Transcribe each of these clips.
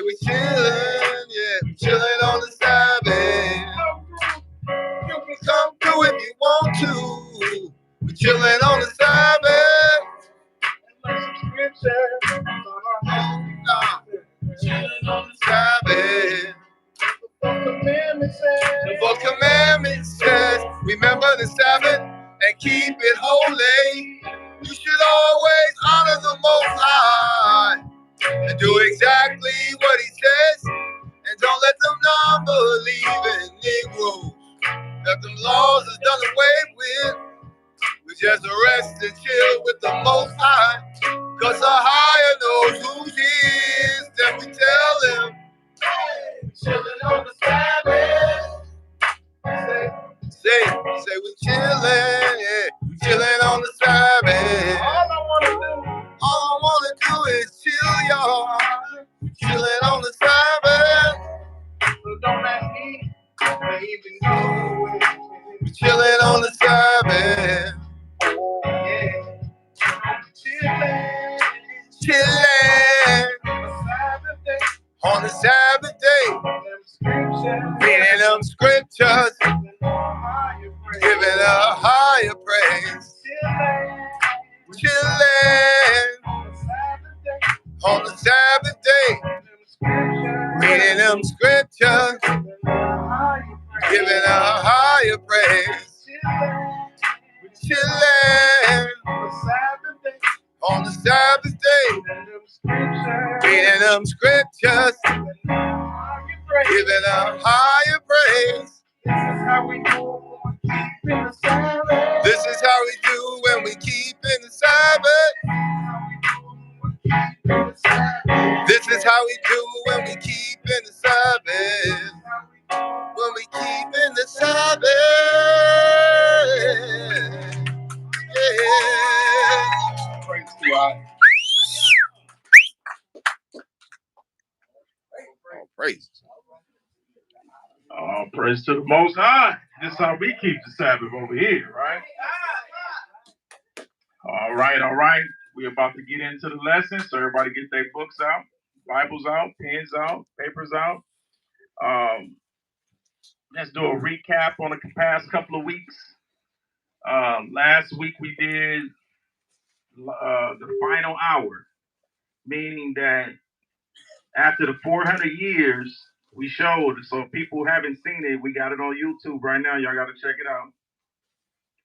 we chillin', yeah, we chillin' on the Sabbath. You can come through if you want to. We chillin' on the Sabbath. Like some scripture. Chillin' on the Sabbath. The fourth commandment says, remember the Sabbath and keep it holy. You should always honor the Most High and do exactly what He says. And don't let them non-believing Negroes that them laws is done away with. We just rest and chill with the Most High, cause the higher knows who He is. Then we tell Him, hey, chillin' on the Sabbath. Say we chillin', yeah, we chillin' on the Sabbath. All I wanna do is chill, y'all. We chillin' on the Sabbath. So don't ask me, I even know it. We chillin' on the Sabbath. Oh, yeah. Chillin'. On the Sabbath day. Reading them scriptures. Giving a higher praise. Chillin'. On the Sabbath day. Reading them scriptures. Giving a higher praise. Chillin'. On the Sabbath day. Reading them scriptures. Giving a higher praise. This is how we do when we keep in the Sabbath. This is how we do when we keep in the Sabbath. When we keep in the Sabbath. Yeah. Praise God. Oh, praise. Oh, praise to the Most High. This is how we keep the Sabbath over here, right? All right. We're about to get into the lesson, so everybody get their books out, Bibles out, pens out, papers out. Let's do a recap on the past couple of weeks. Last week we did the final hour, meaning that after the 400 years, we showed, so if people haven't seen it, we got it on YouTube right now. Y'all got to check it out.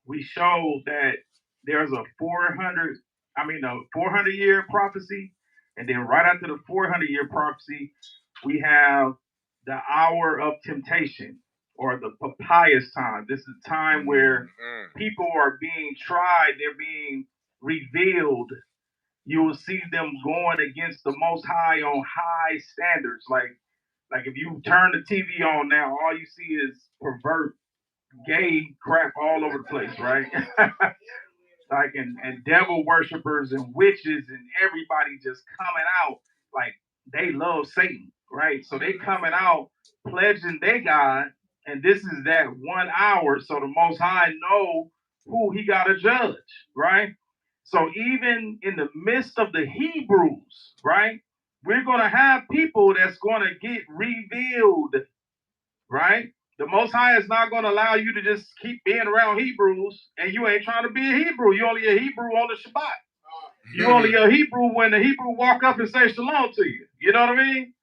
We showed that there's a 400-year prophecy, and then right after the 400-year prophecy, we have the hour of temptation, or the papyrus time. This is a time where people are being tried, they're being revealed. You will see them going against the Most High on high standards. Like if you turn the TV on now, all you see is pervert, gay crap all over the place, right? Like and devil worshipers and witches and everybody just coming out like they love Satan, right? So they coming out pledging their God, and this is that 1 hour, so the Most High know who He got to judge, right? So even in the midst of the Hebrews, right, we're going to have people that's going to get revealed, right? The Most High is not going to allow you to just keep being around Hebrews and you ain't trying to be a Hebrew. You only a Hebrew on the Shabbat. You only a Hebrew when the Hebrew walk up and say shalom to you. You know what I mean?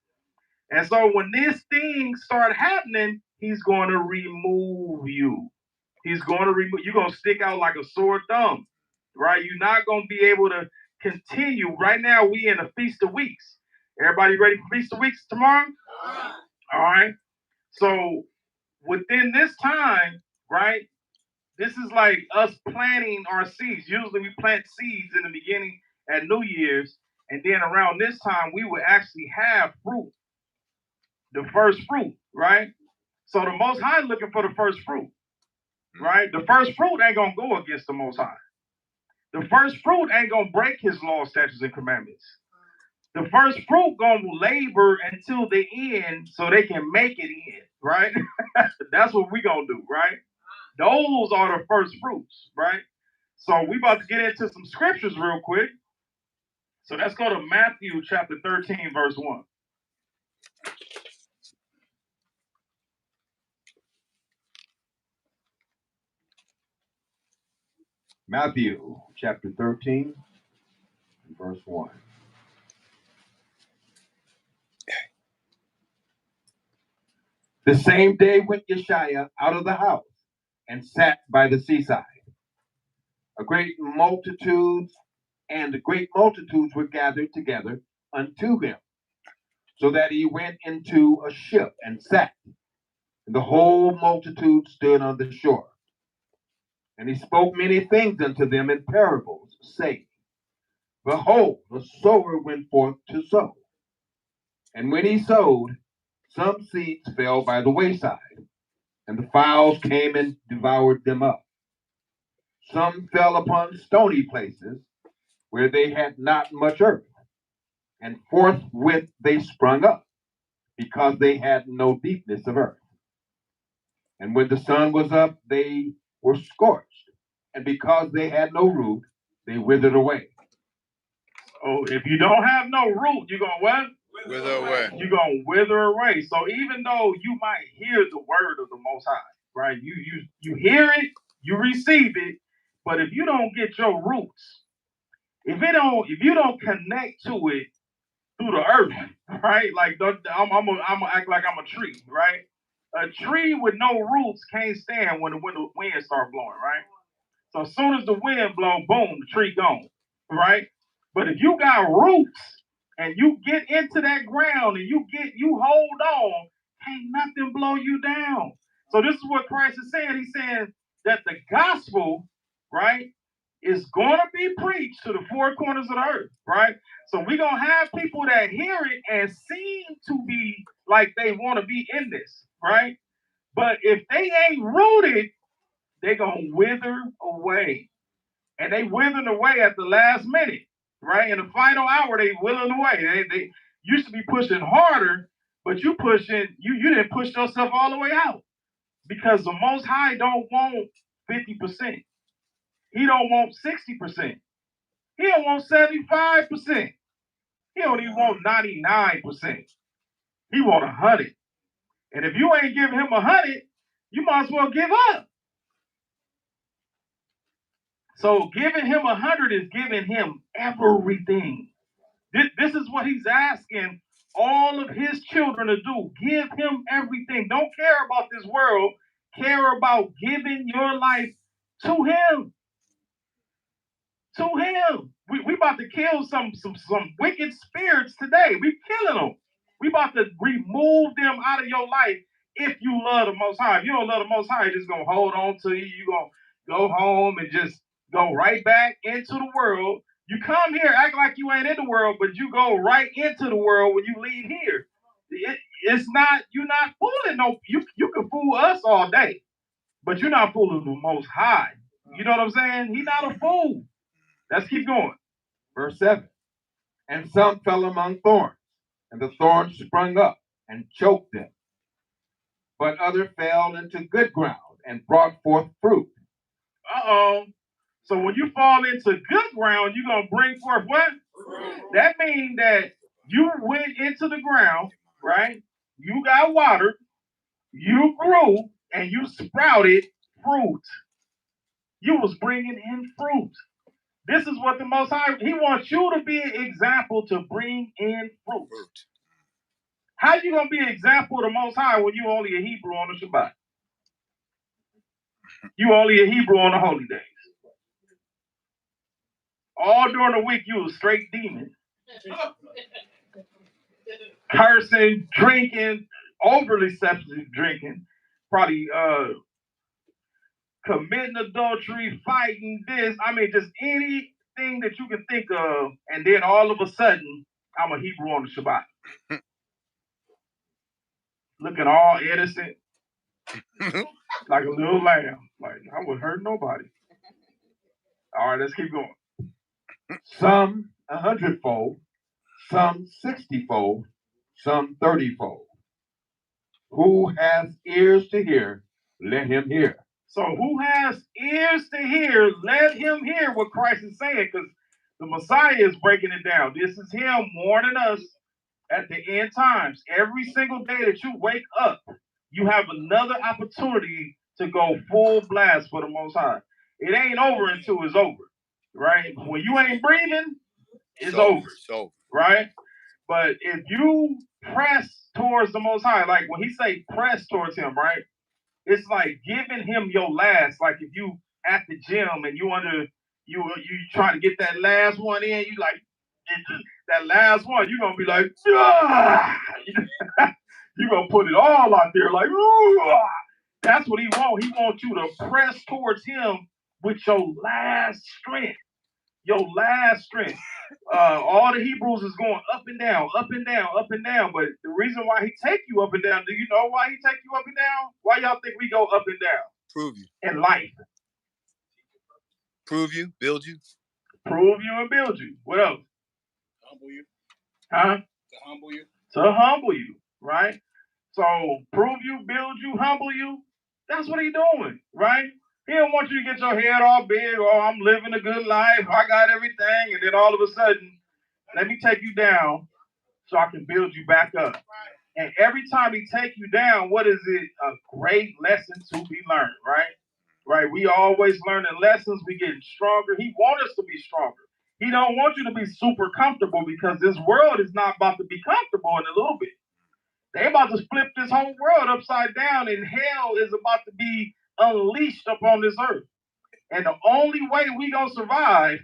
And so when this thing start happening, He's going to remove you. He's going to remove, you're going to stick out like a sore thumb, right? You're not going to be able to continue. Right now, we in the Feast of Weeks. Everybody ready for Feast of Weeks tomorrow? All right. So within this time, right, this is like us planting our seeds. Usually we plant seeds in the beginning at New Year's, and then around this time, we would actually have fruit, the first fruit, right? So the Most High looking for the first fruit, right? The first fruit ain't going to go against the Most High. The first fruit ain't going to break His law, statutes, and commandments. The first fruit going to labor until the end so they can make it in, right? That's what we going to do, right? Those are the first fruits, right? So we about to get into some scriptures real quick. So let's go to Matthew chapter 13, verse 1. Matthew chapter 13, verse 1. The same day went Yeshua out of the house and sat by the seaside. Great multitudes were gathered together unto him, so that he went into a ship and sat, and the whole multitude stood on the shore. And he spoke many things unto them in parables, saying, Behold, a sower went forth to sow. And when he sowed, some seeds fell by the wayside, and the fowls came and devoured them up. Some fell upon stony places, where they had not much earth, and forthwith they sprung up, because they had no deepness of earth. And when the sun was up, they were scorched, and because they had no root, they withered away. Oh, if you don't have no root, you're going to what? Wither away. You're going to wither away. So even though you might hear the word of the Most High, right? You hear it, you receive it, but if you don't get your roots, if you don't connect to it through the earth, right? Like I'm gonna act like I'm a tree, right? A tree with no roots can't stand when the wind start blowing, right? So as soon as the wind blow, boom, the tree gone, right? But if you got roots and you get into that ground and you hold on, can't nothing blow you down. So this is what Christ is saying. He's saying that the gospel, right, is going to be preached to the four corners of the earth, right? So we're going to have people that hear it and seem to be like they want to be in this, right? But if they ain't rooted, they're going to wither away. And they withering away at the last minute, right? In the final hour, they withering away. They used to be pushing harder, but you didn't push yourself all the way out. Because the Most High don't want 50%. He don't want 60%. He don't want 75%. He don't even want 99%. He want 100. And if you ain't giving him 100, you might as well give up. So giving him 100 is giving him everything. This is what he's asking all of his children to do. Give him everything. Don't care about this world. Care about giving your life to him. To him. We about to kill some wicked spirits today. We killing them. We about to remove them out of your life if you love the Most High. If you don't love the Most High, you're just going to hold on to you. You're going to go home and just go right back into the world. You come here, act like you ain't in the world, but you go right into the world when you leave here. It's not, you're not fooling no, you can fool us all day, but you're not fooling the Most High. You know what I'm saying? He's not a fool. Let's keep going. Verse 7. And some fell among thorns, and the thorns sprung up and choked them. But others fell into good ground and brought forth fruit. So when you fall into good ground, you're going to bring forth what? That means that you went into the ground, right? You got watered, you grew, and you sprouted fruit. You was bringing in fruit. This is what the Most High, he wants you to be an example to bring in fruit. How you going to be an example of the Most High when you only a Hebrew on the Shabbat? You only a Hebrew on the holy days. All during the week, you was straight demon. Cursing, drinking, overly sexually drinking, probably committing adultery, fighting this. I mean, just anything that you can think of. And then all of a sudden, I'm a Hebrew on the Shabbat. Looking all innocent, like a little lamb. Like, I wouldn't hurt nobody. All right, let's keep going. Some 100-fold, some 60-fold, some 30-fold. Who has ears to hear, let him hear. So who has ears to hear, let him hear what Christ is saying, because the Messiah is breaking it down. This is him warning us at the end times. Every single day that you wake up, you have another opportunity to go full blast for the Most High. It ain't over until it's over, right? When you ain't breathing, it's over. Right? But if you press towards the Most High, like when he say press towards him, right? It's like giving him your last. Like if you at the gym and you trying to get that last one in, you like that last one, you're gonna be like, ah! You're gonna put it all out there, like, ooh. That's what he wants. He wants you to press towards him with your last strength. Your last strength. All the Hebrews is going up and down, up and down, up and down. But the reason why he take you up and down, do you know why he take you up and down? Why y'all think we go up and down? Prove you. In life. Prove you, build you. Prove you and build you. What else? Humble you. Huh? To humble you. To humble you, right? So prove you, build you, humble you. That's what he's doing, right? He don't want you to get your head all big, oh, I'm living a good life, I got everything, and then all of a sudden, let me take you down so I can build you back up. And every time he take you down, what is it? A great lesson to be learned, right? Right? We always learning lessons, we getting stronger. He wants us to be stronger. He don't want you to be super comfortable because this world is not about to be comfortable in a little bit. They about to flip this whole world upside down, and hell is about to be unleashed upon this earth. And the only way we gonna survive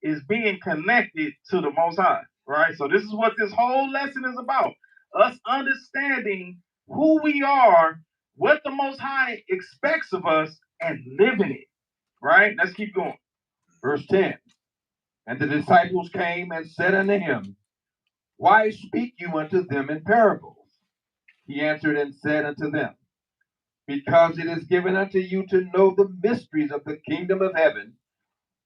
is being connected to the Most High, right? So this is what this whole lesson is about. Us understanding who we are, what the Most High expects of us, and living it, right? Let's keep going. Verse 10. And the disciples came and said unto him, Why speak you unto them in parables? He answered and said unto them, Because it is given unto you to know the mysteries of the kingdom of heaven,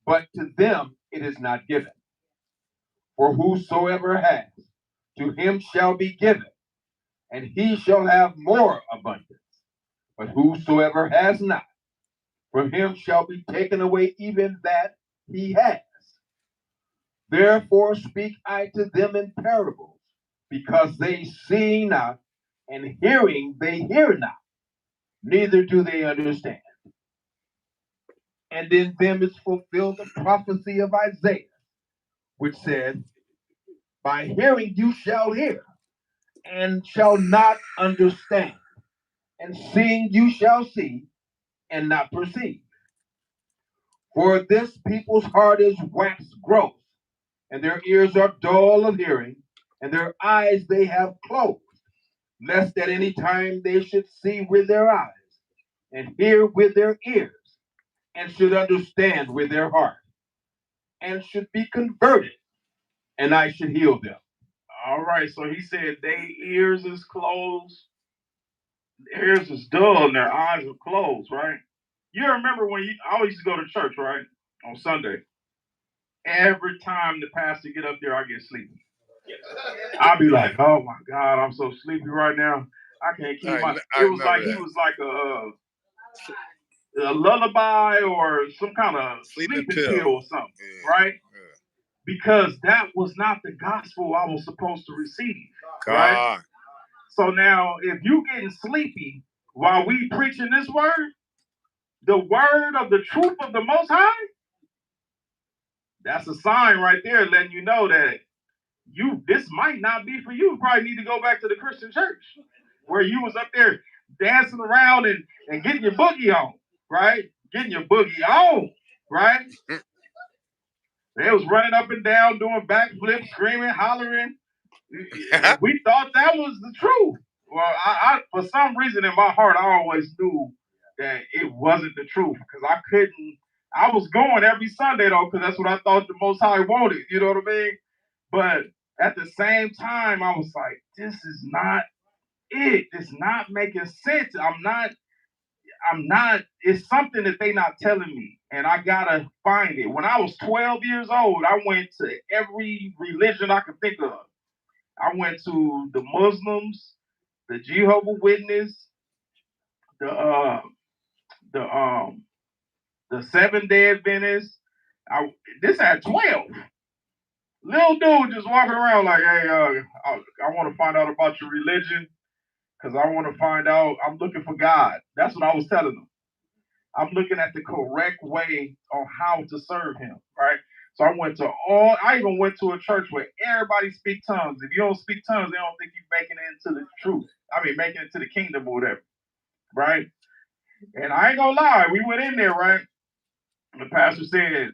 but to them it is not given. For whosoever has, to him shall be given, and he shall have more abundance. But whosoever has not, from him shall be taken away even that he has. Therefore speak I to them in parables, because they see not, and hearing they hear not, neither do they understand. And in them is fulfilled the prophecy of Isaiah, which said, By hearing you shall hear, and shall not understand, and seeing you shall see, and not perceive. For this people's heart is waxed gross, and their ears are dull of hearing, and their eyes they have closed, lest at any time they should see with their eyes, and hear with their ears, and should understand with their heart, and should be converted, and I should heal them. All right, so he said their ears is closed, their ears is dull, and their eyes are closed, right? You remember when I always used to go to church, right? On Sunday. Every time the pastor get up there, I get sleepy. I'll be like, oh my God, I'm so sleepy right now. I can't keep my. It was like he was like a lullaby or some kind of sleeping pill or something, right? Yeah. Because that was not the gospel I was supposed to receive, right? So now, if you getting sleepy while we preaching this word, the word of the truth of the Most High, that's a sign right there letting you know that this might not be for you. You probably need to go back to the Christian church where you was up there dancing around and getting your boogie on, right? Getting your boogie on, right? They was running up and down, doing backflips, screaming, hollering. We thought that was the truth. Well, I for some reason in my heart, I always knew that it wasn't the truth because I was going every Sunday though, because that's what I thought the Most High wanted. You know what I mean? But at the same time, I was like, this is not it. It's not making sense. I'm not, it's something that they not telling me. And I gotta find it. When I was 12 years old, I went to every religion I could think of. I went to the Muslims, the Jehovah's Witness, the Seventh-day Adventists. This at 12. Little dude just walking around like, hey, I want to find out about your religion because I want to find out. I'm looking for God. That's what I was telling them. I'm looking at the correct way on how to serve him, right? So I even went to a church where everybody speak tongues. If you don't speak tongues, they don't think you're making it into the truth. Making it to the kingdom or whatever, right? And I ain't gonna lie, we went in there, right? The pastor said,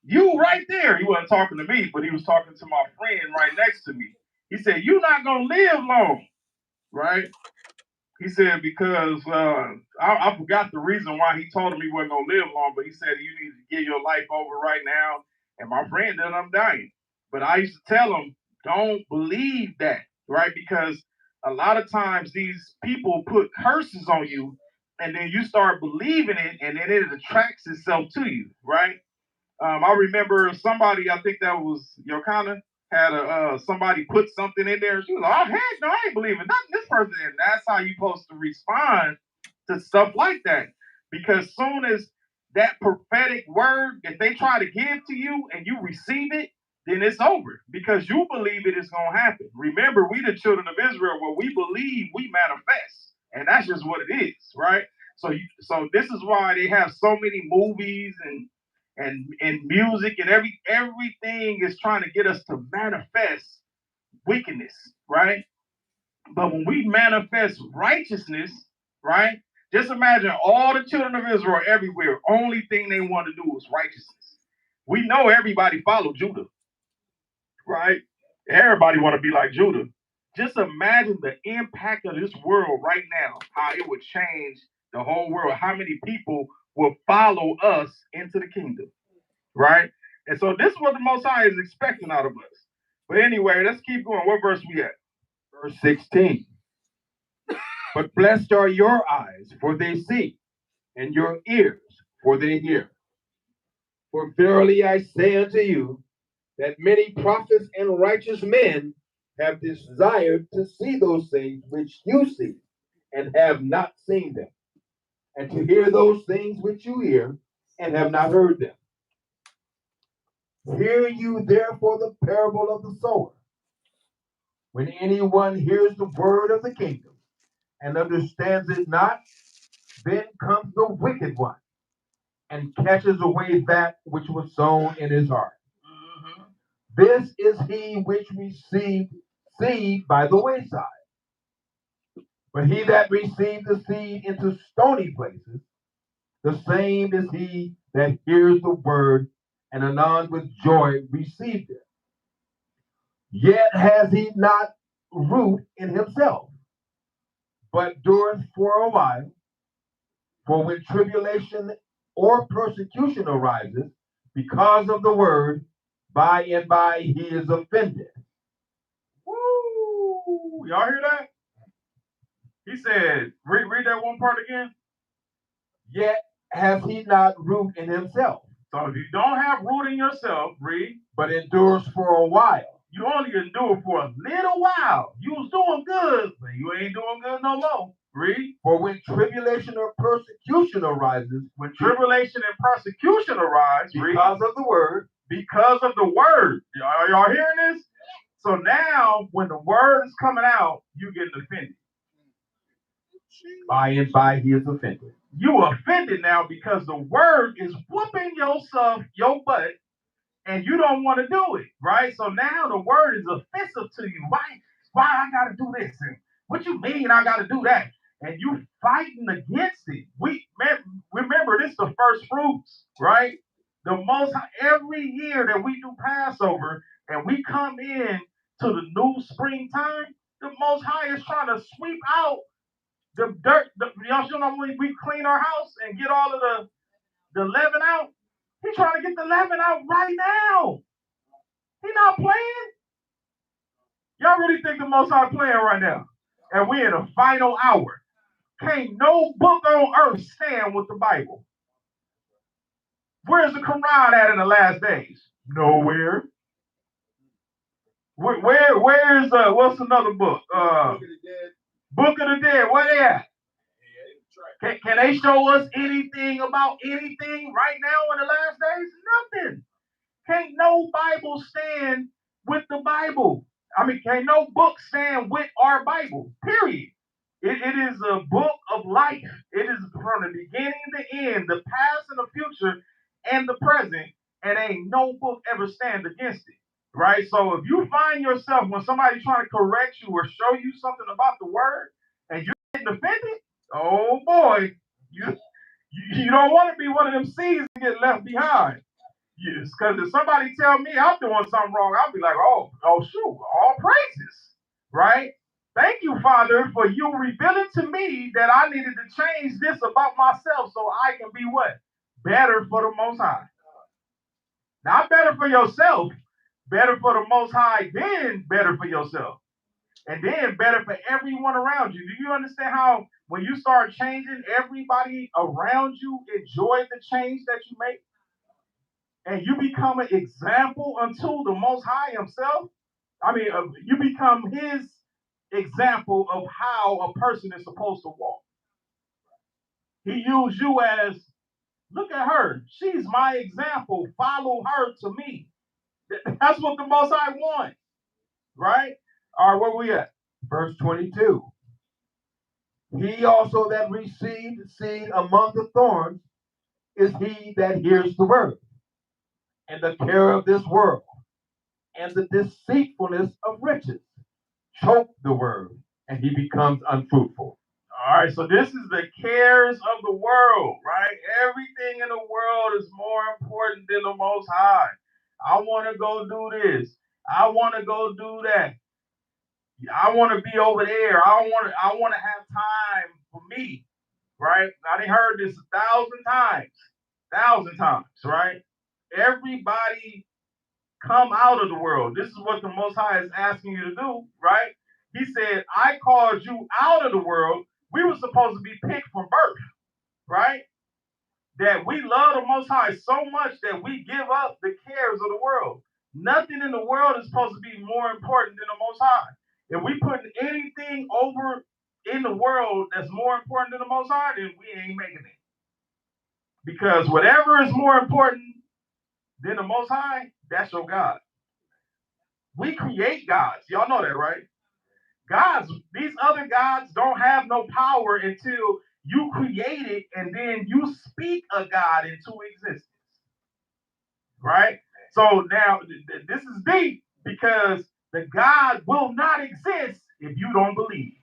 "You right there." He wasn't talking to me, but he was talking to my friend right next to me. He said, "You're not gonna live long," right? He said, because I forgot the reason why he told him he wasn't going to live long, but he said, you need to give your life over right now. And my friend said, I'm dying. But I used to tell him, don't believe that, right? Because a lot of times these people put curses on you and then you start believing it and then it attracts itself to you, right? I remember somebody, I think that was Yokana, had somebody put something in there. She was like, "Oh heck no, I ain't believing nothing this person." And that's how you're supposed to respond to stuff like that. Because soon as that prophetic word that they try to give to you and you receive it, then it's over because you believe it is gonna happen. Remember, we the children of Israel, what we believe, we manifest, and that's just what it is, right? So this is why they have so many movies and music and everything is trying to get us to manifest wickedness, right? But when we manifest righteousness, right? Just imagine all the children of Israel everywhere. Only thing they want to do is righteousness. We know everybody followed Judah, right? Everybody want to be like Judah. Just imagine the impact of this world right now, how it would change the whole world, how many people will follow us into the kingdom, right? And so this is what the Most High is expecting out of us. But anyway, let's keep going. What verse we at? Verse 16. But blessed are your eyes, for they see, and your ears, for they hear. For verily I say unto you, that many prophets and righteous men have desired to see those things which you see, and have not seen them, and to hear those things which you hear, and have not heard them. Hear you therefore the parable of the sower. When anyone hears the word of the kingdom, and understands it not, then comes the wicked one, and catches away that which was sown in his heart. This is he which received seed by the wayside. But he that received the seed into stony places, the same is he that hears the word, and anon with joy received it. Yet has he not root in himself, but dureth for a while. For when tribulation or persecution arises because of the word, by and by he is offended. Woo! Y'all hear that? He said, read that one part again. Yet has he not root in himself. So if you don't have root in yourself, read. But endures for a while. You only endure for a little while. You was doing good, but you ain't doing good no more. Read. For when tribulation or persecution arises, when tribulation and persecution arise, because of the word, Y'all hearing this? So now, when the word is coming out, you get offended. By and by, he is offended. You offended now because the word is whooping your butt, and you don't want to do it, right? So now the word is offensive to you. Why I got to do this? And what you mean I got to do that? And you fighting against it. Remember, this is the first fruits, right? The most every year that we do Passover and we come in to the new springtime, the Most High is trying to sweep out the dirt. Y'all know when we clean our house and get all of the leaven out. He's trying to get the leaven out right now. He not playing. Y'all really think the Most High playing right now? And we in the final hour. Can't no book on earth stand with the Bible. Where's the Quran at in the last days? Nowhere. Where's what's another book? Book of the Dead. Where they at? Can they show us anything about anything right now in the last days? Nothing. Can't no Bible stand with the Bible. Can't no book stand with our Bible. Period. It is a book of life. It is from the beginning to the end, the past and the future and the present, and ain't no book ever stands against it. Right? So if you find yourself when somebody's trying to correct you or show you something about the word and you're getting offended, oh boy, you don't want to be one of them seeds that get left behind. Yes, because if somebody tell me I'm doing something wrong, I'll be like, oh shoot, all praises, right? Thank you, Father, for you revealing to me that I needed to change this about myself so I can be what? Better for the Most High. Not better for yourself, better for the Most High, then better for yourself. And then better for everyone around you. Do you understand how when you start changing, everybody around you enjoy the change that you make? And you become an example unto the Most High Himself. I mean, you become His example of how a person is supposed to walk. He used you as, look at her. She's my example. Follow her to me. That's what the Most High wants, right? All right, where we at? Verse 22. He also that received seed among the thorns is he that hears the word, and the care of this world, and the deceitfulness of riches choke the word, and he becomes unfruitful. All right, so this is the cares of the world, right? Everything in the world is more important than the Most High. I want to go do this. I want to go do that. I want to be over there. I want to have time for me, right? I done heard this 1,000 times, right? Everybody come out of the world. This is what the Most High is asking you to do, right? He said, I called you out of the world. We were supposed to be picked from birth, right? That we love the Most High so much that we give up the cares of the world. Nothing in the world is supposed to be more important than the Most High. If we put anything over in the world that's more important than the Most High, then we ain't making it. Because whatever is more important than the Most High, that's your God. We create gods. Y'all know that, right? Gods, these other gods don't have no power until you create it and then you speak a God into existence. Right? So now this is deep because the God will not exist if you don't believe.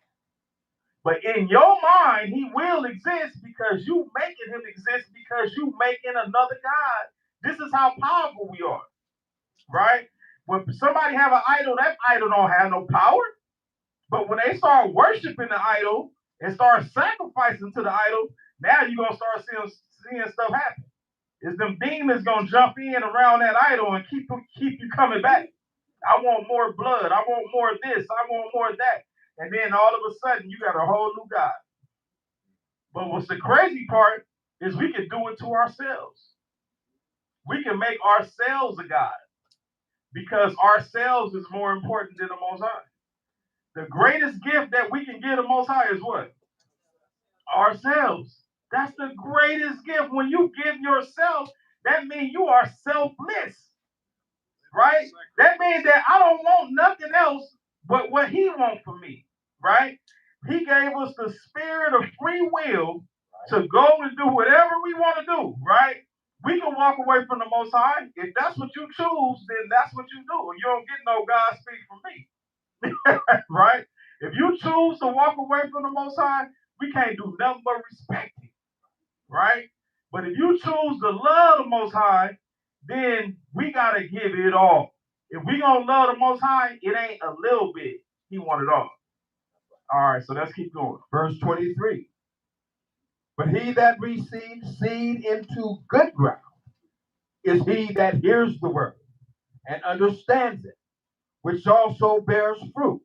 But in your mind, he will exist because you making him exist because you making another God. This is how powerful we are. Right? When somebody have an idol, that idol don't have no power. But when they start worshiping the idol and start sacrificing to the idol, now you're going to start seeing stuff happen. Is them demons going to jump in around that idol and keep you coming back. I want more blood. I want more of this. I want more of that. And then all of a sudden, you got a whole new God. But what's the crazy part is we can do it to ourselves. We can make ourselves a God because ourselves is more important than the Most High. The greatest gift that we can give the Most High is what? Ourselves. That's the greatest gift. When you give yourself, that means you are selfless. Right? That means that I don't want nothing else but what he wants for me. Right? He gave us the spirit of free will to go and do whatever we want to do. Right? We can walk away from the Most High. If that's what you choose, then that's what you do. You don't get no Godspeed from me. Right? If you choose to walk away from the Most High, we can't do nothing but respect him. Right? But if you choose to love the Most High, then we got to give it all. If we going to love the Most High, it ain't a little bit. He want it all. All right, so let's keep going. Verse 23. But he that receives seed into good ground is he that hears the word and understands it, which also bears fruit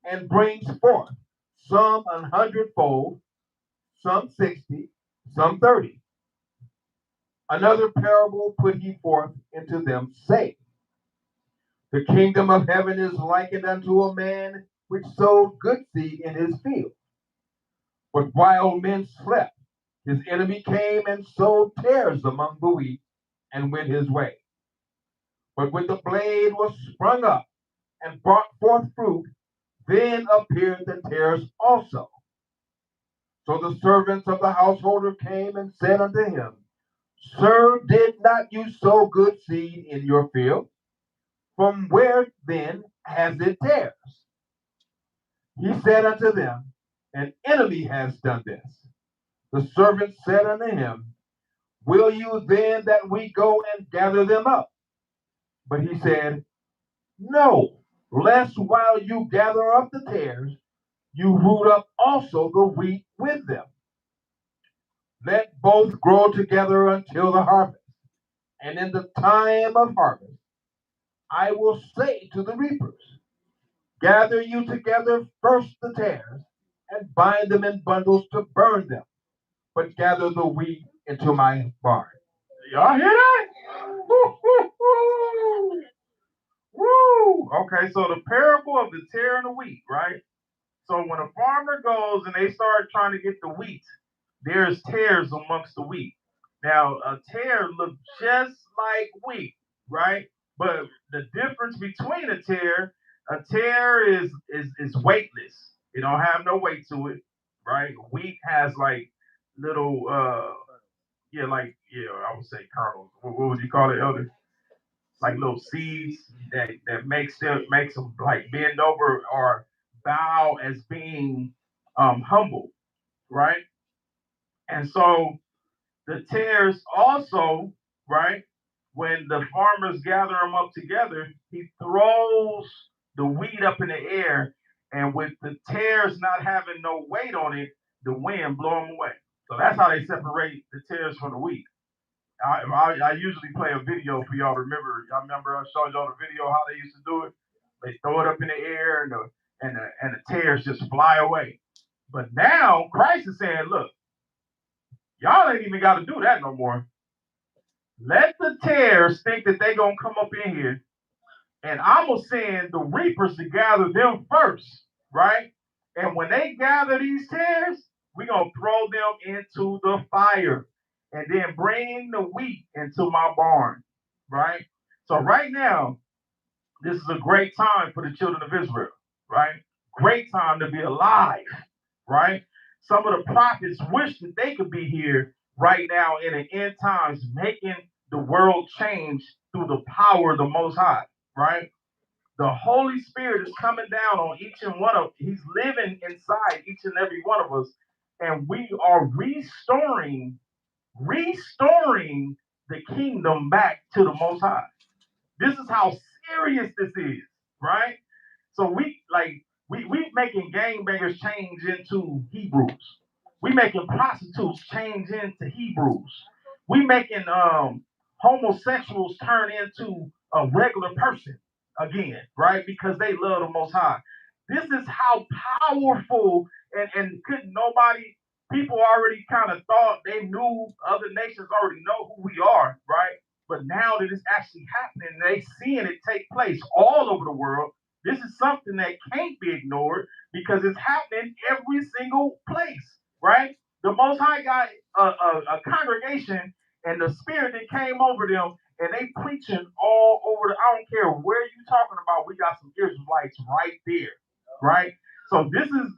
and brings forth some 100-fold, some 60, some 30. Another parable put he forth into them, saying, the kingdom of heaven is likened unto a man which sowed good seed in his field. But while men slept, his enemy came and sowed tares among the wheat and went his way. But when the blade was sprung up and brought forth fruit, then appeared the tares also. So the servants of the householder came and said unto him, Sir, did not you sow good seed in your field? From where then has it tares? He said unto them, An enemy has done this. The servants said unto him, Will you then that we go and gather them up? But he said, No, lest while you gather up the tares, you root up also the wheat with them. Let both grow together until the harvest. And in the time of harvest, I will say to the reapers, Gather you together first the tares, and bind them in bundles to burn them, but gather the wheat into my barn. Y'all hear that? Woo, woo, woo. Woo. Okay, so the parable of the tare and the wheat, right? So when a farmer goes and they start trying to get the wheat, there's tares amongst the wheat. Now, a tare looks just like wheat, right? But the difference between a tare is weightless. It don't have no weight to it, right? Wheat has like little I would say kernels. What would you call it, Elder? Like little seeds that makes them like bend over or bow as being humble, right? And so the tares also, right? When the farmers gather them up together, he throws the wheat up in the air, and with the tares not having no weight on it, the wind blow them away. So that's how they separate the tares from the wheat. I usually play a video for y'all to remember. Y'all remember I showed y'all the video how they used to do it? They throw it up in the air and the tares just fly away. But now Christ is saying, look, y'all ain't even got to do that no more. Let the tares think that they gonna come up in here, and I'm gonna send the reapers to gather them first, right? And when they gather these tares, we're gonna throw them into the fire and then bring the wheat into my barn, right? So right now, this is a great time for the children of Israel, right? Great time to be alive, right? Some of the prophets wish that they could be here right now in the end times, making the world change through the power of the Most High, right? The Holy Spirit is coming down on each and one of, he's living inside each and every one of us, and we are restoring the kingdom back to the Most High. This is how serious this is, right? So we making gangbangers change into Hebrews. We making prostitutes change into Hebrews. We making homosexuals turn into a regular person again, right? Because they love the Most High. This is how powerful and couldn't nobody. People already kind of thought they knew. Other nations already know who we are, right? But now that it's actually happening, they seeing it take place all over the world. This is something that can't be ignored because it's happening every single place, right? The Most High got a congregation, and the Spirit that came over them, and they preaching all over. I don't care where you talking about. We got some Israelites right there, right? So this is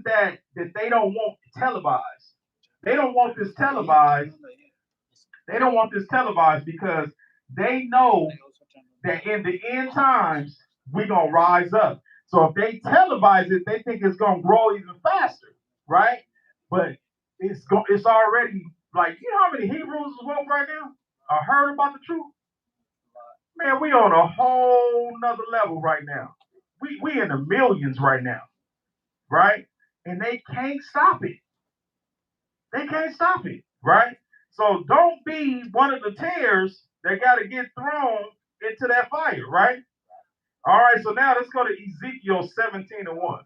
that they don't want televised. They don't want this televised. They don't want this televised because they know that in the end times we're gonna rise up. So if they televise it, they think it's gonna grow even faster, right? But it's already like, you know how many Hebrews is woke right now? I heard about the truth. Man, we on a whole nother level right now. We in the millions right now, right? And they can't stop it. They can't stop it, right? So don't be one of the tares that got to get thrown into that fire, right? All right, so now let's go to Ezekiel 17:1.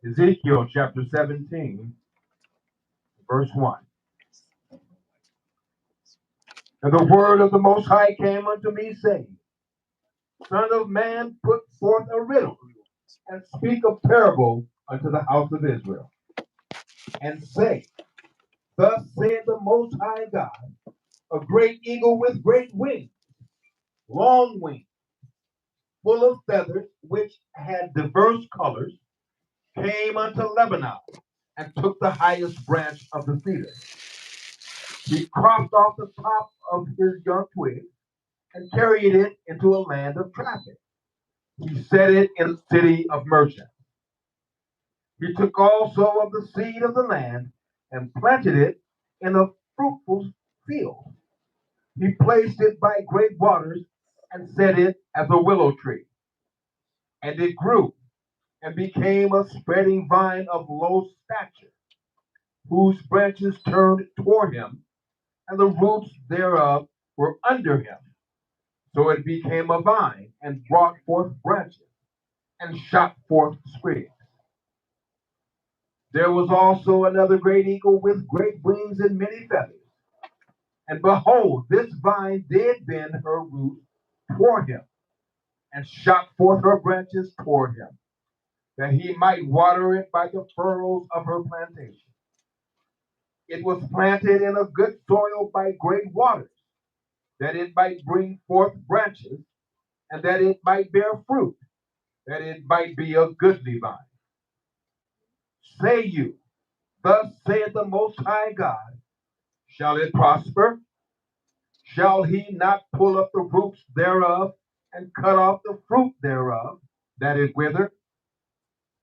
Ezekiel chapter 17, verse 1. And the word of the Most High came unto me, saying, Son of man, put forth a riddle, and speak a parable unto the house of Israel, and say, Thus saith the Most High God, a great eagle with great wings, long wings, full of feathers, which had diverse colors, came unto Lebanon, and took the highest branch of the cedar. He cropped off the top of his young twig and carried it into a land of traffic. He set it in a city of merchants. He took also of the seed of the land and planted it in a fruitful field. He placed it by great waters and set it as a willow tree. And it grew and became a spreading vine of low stature, whose branches turned toward him, and the roots thereof were under him. So it became a vine and brought forth branches and shot forth sprigs. There was also another great eagle with great wings and many feathers. And behold, this vine did bend her roots toward him, and shot forth her branches toward him, that he might water it by the furrows of her plantation. It was planted in a good soil by great waters, that it might bring forth branches, and that it might bear fruit, that it might be a goodly vine. Say you, thus saith the Most High God, shall it prosper? Shall he not pull up the roots thereof, and cut off the fruit thereof, that it wither?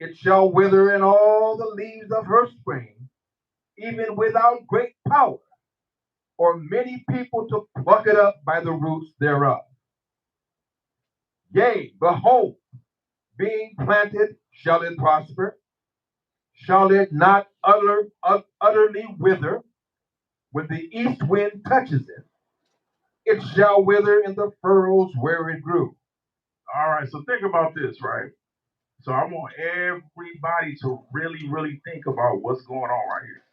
It shall wither in all the leaves of her spring, even without great power, or many people to pluck it up by the roots thereof. Yea, behold, being planted, shall it prosper? Shall it not utterly wither? When the east wind touches it, it shall wither in the furrows where it grew. All right, so think about this, right? So I want everybody to really, really think about what's going on right here.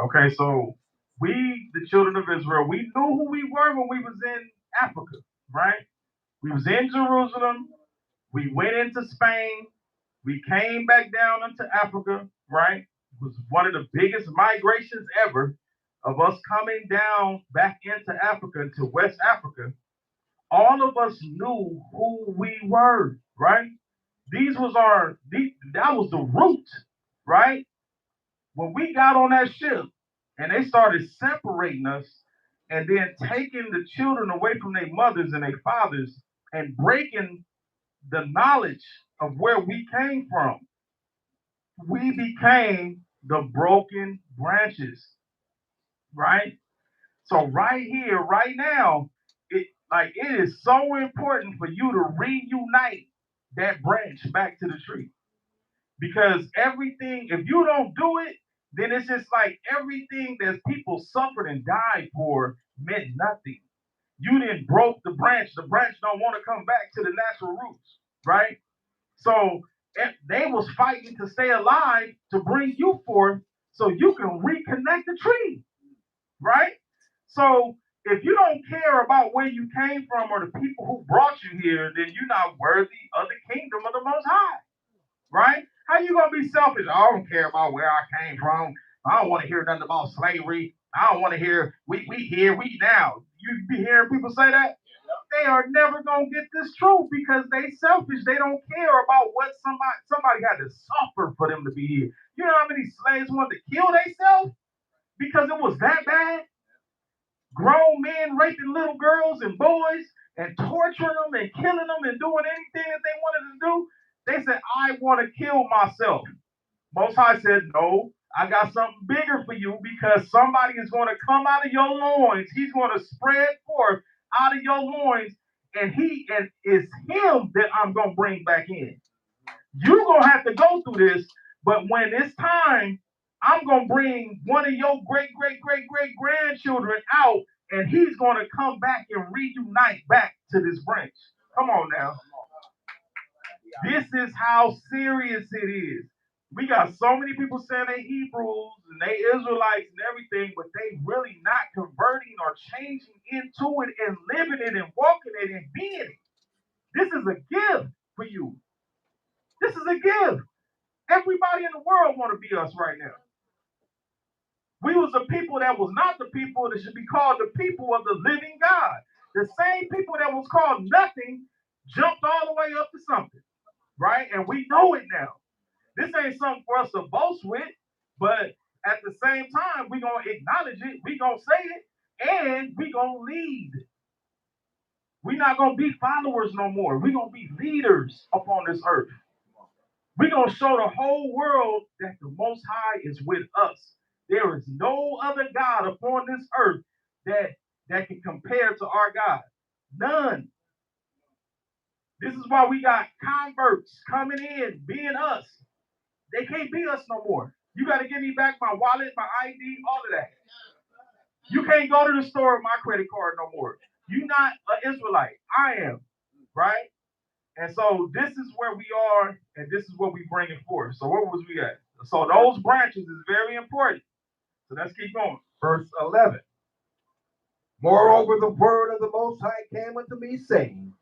Okay, so we, the children of Israel, we knew who we were when we was in Africa, right? We was in Jerusalem. We went into Spain. We came back down into Africa, right? It was one of the biggest migrations ever of us coming down back into Africa, to West Africa. All of us knew who we were, right? That was the root, right? When we got on that ship and they started separating us and then taking the children away from their mothers and their fathers and breaking the knowledge of where we came from, we became the broken branches, right? So right here, right now, it is so important for you to reunite that branch back to the tree. Because everything, if you don't do it, then it's just like everything that people suffered and died for meant nothing. You didn't broke the branch. The branch don't want to come back to the natural roots, right? So they was fighting to stay alive to bring you forth so you can reconnect the tree, right? So if you don't care about where you came from or the people who brought you here, then you're not worthy of the kingdom of the Most High, right? How you gonna be selfish? I don't care about where I came from. I don't want to hear nothing about slavery. I don't want to hear we here, we now. You be hearing people say that? They are never gonna get this truth because they selfish. They don't care about what somebody had to suffer for them to be here. You know how many slaves wanted to kill themselves because it was that bad? Grown men raping little girls and boys and torturing them and killing them and doing anything that they wanted to do. They said, I want to kill myself. Most High said, no, I got something bigger for you because somebody is going to come out of your loins. He's going to spread forth out of your loins, and it's him that I'm going to bring back in. You're going to have to go through this, but when it's time, I'm going to bring one of your great grandchildren out, and he's going to come back and reunite back to this branch. Come on now. This is how serious it is. We got so many people saying they Hebrews and they Israelites and everything, but they really not converting or changing into it and living it and walking it and being it. This is a gift for you. This is a gift. Everybody in the world want to be us right now. We was a people that was not the people that should be called the people of the living God. The same people that was called nothing jumped all the way up to something, right? And we know it now. This ain't something for us to boast with, but at the same time, we're going to acknowledge it, we're going to say it, and we're going to lead. We're not going to be followers no more. We're going to be leaders upon this earth. We're going to show the whole world that the Most High is with us. There is no other God upon this earth that can compare to our God. None. This is why we got converts coming in, being us. They can't be us no more. You got to give me back my wallet, my ID, all of that. You can't go to the store with my credit card no more. You're not an Israelite. I am, right? And so this is where we are, and this is what we bringing forth. So where was we at? So those branches is very important. So let's keep going. Verse 11. Moreover, the word of the Most High came unto me, saying,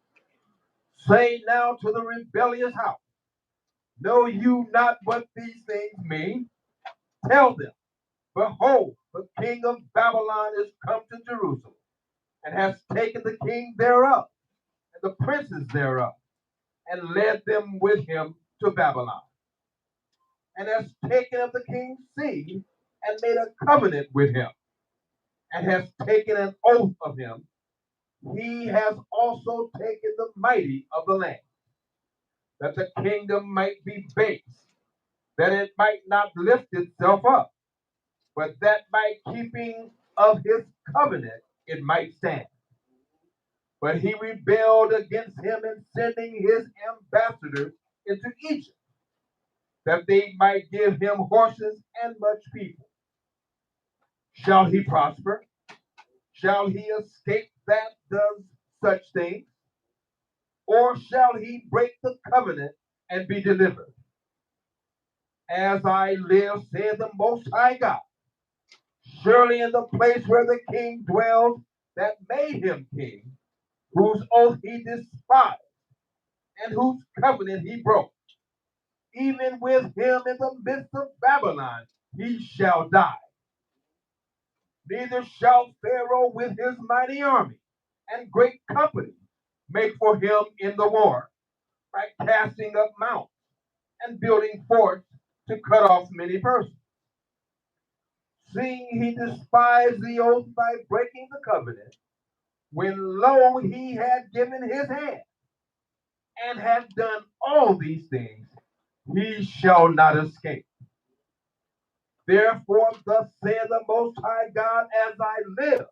Say now to the rebellious house, know you not what these things mean? Tell them, behold, the king of Babylon is come to Jerusalem, and has taken the king thereof, and the princes thereof, and led them with him to Babylon, and has taken of the king's seed, and made a covenant with him, and has taken an oath of him. He has also taken the mighty of the land, that the kingdom might be base, that it might not lift itself up, but that by keeping of his covenant it might stand. But he rebelled against him in sending his ambassadors into Egypt, that they might give him horses and much people. Shall he prosper? Shall he escape that does such things? Or shall he break the covenant and be delivered? As I live, saith the Most High God, surely in the place where the king dwells that made him king, whose oath he despised, and whose covenant he broke, even with him in the midst of Babylon, he shall die. Neither shall Pharaoh with his mighty army and great company make for him in the war, by casting up mounts and building forts to cut off many persons. Seeing he despised the oath by breaking the covenant, when lo, he had given his hand, and had done all these things, he shall not escape. Therefore, thus saith the Most High God, as I live,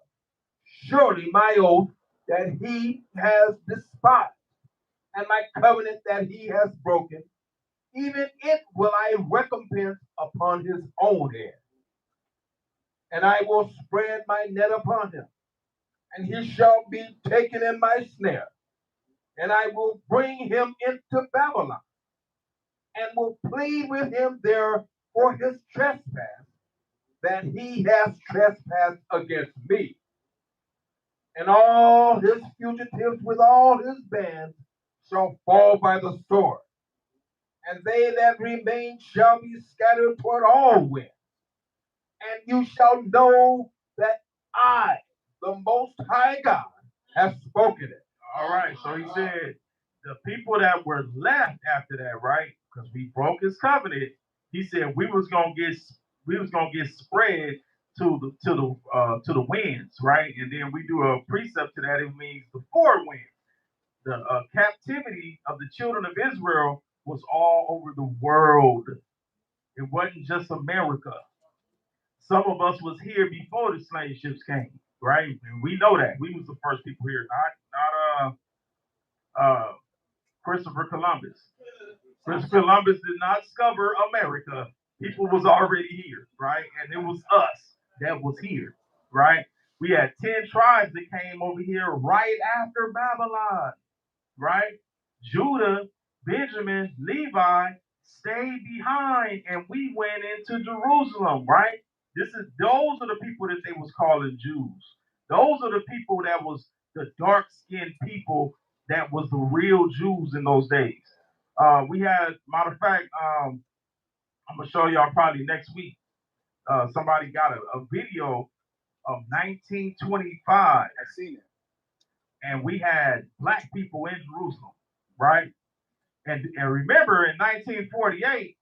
surely my oath that he has despised, and my covenant that he has broken, even it will I recompense upon his own head. And I will spread my net upon him, and he shall be taken in my snare. And I will bring him into Babylon, and will plead with him there for his trespass, that he has trespassed against me. And all his fugitives with all his bands shall fall by the sword, and they that remain shall be scattered toward all winds. And you shall know that I, the Most High God, have spoken it. All right. So he said the people that were left after that, right? Because we broke his covenant. He said we was gonna get spread to the winds, right? And then we do a precept to that. It means the four winds. The captivity of the children of Israel was all over the world. It wasn't just America. Some of us was here before the slave ships came, right? And we know that. We was the first people here, not Christopher Columbus. Christopher Columbus did not discover America. People was already here, right? And it was us that was here, right? We had 10 tribes that came over here right after Babylon, right? Judah, Benjamin, Levi stayed behind, and we went into Jerusalem, right? Those are the people that they was calling Jews. Those are the people that was the dark-skinned people that was the real Jews in those days. We had, matter of fact, I'm gonna show y'all probably next week. Somebody got a video of 1925. I seen it. And we had black people in Jerusalem. right? And remember in 1948,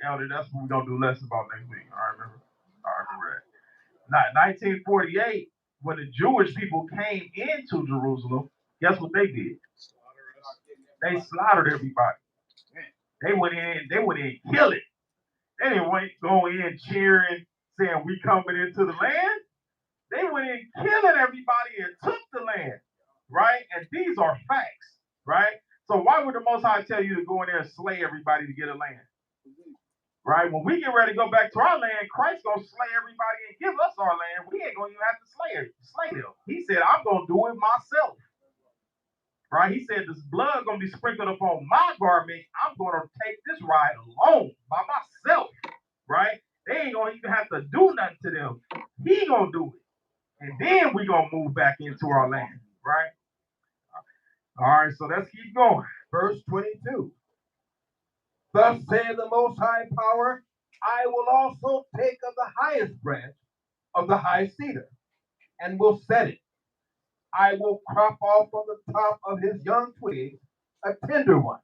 Elder, that's what we're gonna do less about next week. I remember that. Not 1948, when the Jewish people came into Jerusalem, guess what they did? They slaughtered everybody. They went in, kill it. They didn't go in cheering, saying we coming into the land. They went in killing everybody and took the land, right? And these are facts, right? So why would the Most High tell you to go in there and slay everybody to get a land? Right? When we get ready to go back to our land, Christ gonna slay everybody and give us our land. We ain't gonna even have to slay them. He said, I'm gonna do it myself. Right? He said, this blood gonna be sprinkled upon my garment. I'm gonna take this ride alone by myself. Right? They ain't gonna even have to do nothing to them. He gonna do it. And then we gonna move back into our land. Right? All right, so let's keep going. Verse 22. Thus saith the Most High Power, I will also take of the highest branch of the high cedar, and will set it. I will crop off from the top of his young twigs a tender one,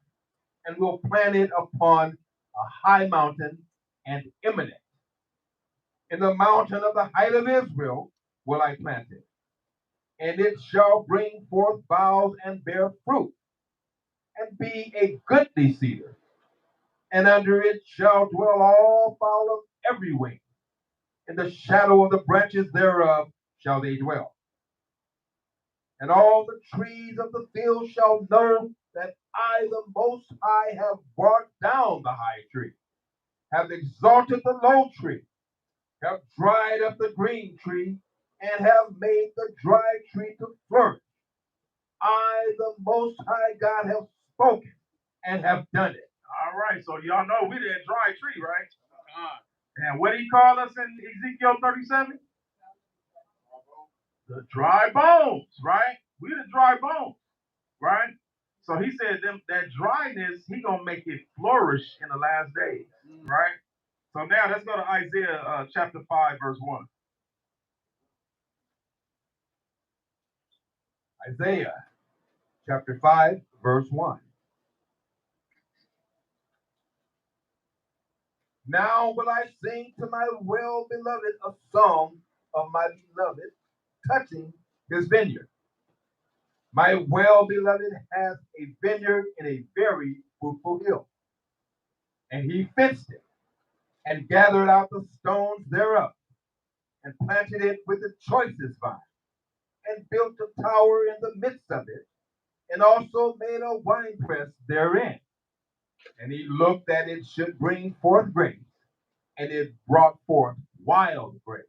and will plant it upon a high mountain and eminent. In the mountain of the height of Israel will I plant it, and it shall bring forth boughs and bear fruit, and be a goodly cedar. And under it shall dwell all fowl of every wing. In the shadow of the branches thereof shall they dwell. And all the trees of the field shall know that I, the Most High, have brought down the high tree, have exalted the low tree, have dried up the green tree, and have made the dry tree to flourish. I, the Most High God, have spoken and have done it. All right, so y'all know we that dry tree, right? And what did he call us in Ezekiel 37? The dry bones, right? We the dry bones, right? So he said that dryness, he gonna make it flourish in the last days, right? So now let's go to Isaiah chapter 5, verse 1. Isaiah chapter 5, verse 1. Now will I sing to my well-beloved a song of my beloved touching his vineyard. My well-beloved has a vineyard in a very fruitful hill, and he fenced it, and gathered out the stones thereof, and planted it with the choicest vine, and built a tower in the midst of it, and also made a winepress therein. And he looked that it should bring forth grapes, and it brought forth wild grapes.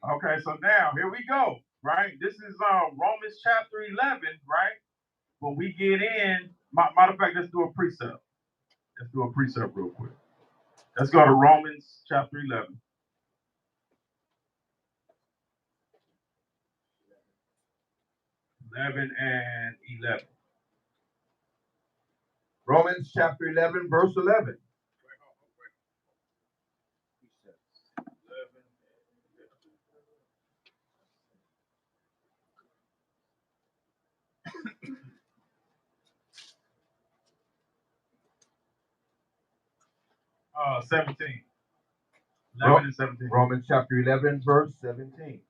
Oh, okay. So now here we go. Right. This is Romans chapter 11. Right. When we get in, matter of fact, let's do a precept. Let's do a precept real quick. Let's go to Romans chapter 11. and 11. Romans chapter 11, verse 11. Uh, 17. 11 and 17. Romans chapter 11, verse 17.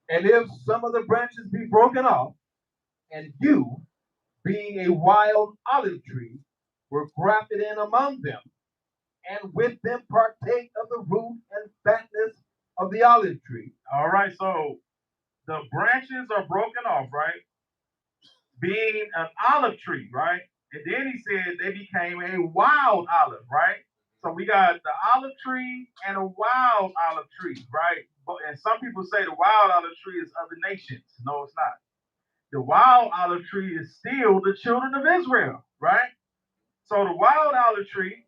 And if some of the branches be broken off, and you, being a wild olive tree, were grafted in among them, and with them partake of the root and fatness of the olive tree. All right, so the branches are broken off, right? Being an olive tree, right? And then he said they became a wild olive, right? So we got the olive tree and a wild olive tree, right? And some people say the wild olive tree is other nations. No, it's not. The wild olive tree is still the children of Israel, right? So the wild olive tree,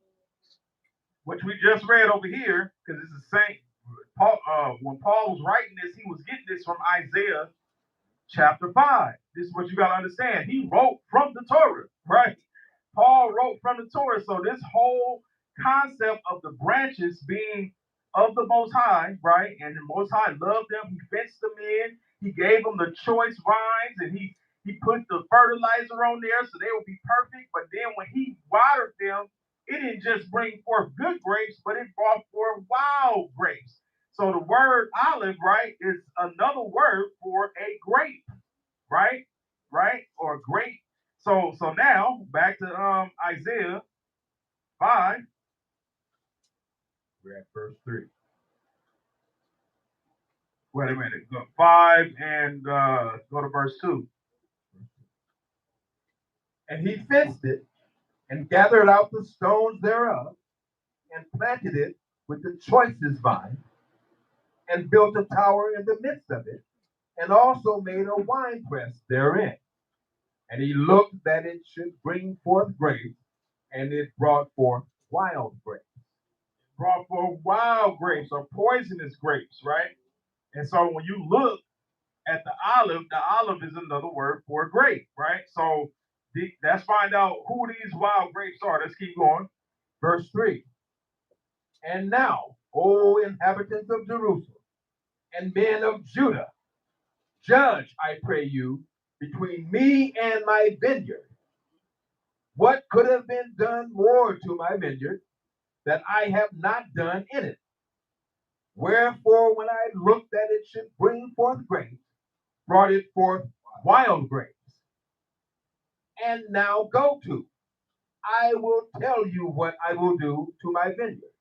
which we just read over here, because it's the same. When Paul was writing this, he was getting this from Isaiah chapter 5. This is what you got to understand. He wrote from the Torah, right? Paul wrote from the Torah. So this whole concept of the branches being of the Most High, right? And the Most High loved them. He fenced them in. He gave them the choice vines, and he He put the fertilizer on there so they would be perfect. But then when he watered them, it didn't just bring forth good grapes, but it brought forth wild grapes. So the word olive, right, is another word for a grape, right? Right? Or grape. So now back to Isaiah 5. We're at verse 3. Wait a minute. Go 5 and go to verse 2. And he fenced it and gathered out the stones thereof and planted it with the choicest vine and built a tower in the midst of it and also made a winepress therein. And he looked that it should bring forth grapes, and it brought forth wild grapes. Brought forth wild grapes or poisonous grapes, right? And so when you look at the olive is another word for grape, right? So let's find out who these wild grapes are. Let's keep going. Verse 3. And now, O inhabitants of Jerusalem and men of Judah, judge, I pray you, between me and my vineyard. What could have been done more to my vineyard that I have not done in it? Wherefore, when I looked that it should bring forth grapes, brought it forth wild grapes. And now go to, I will tell you what I will do to my vineyard.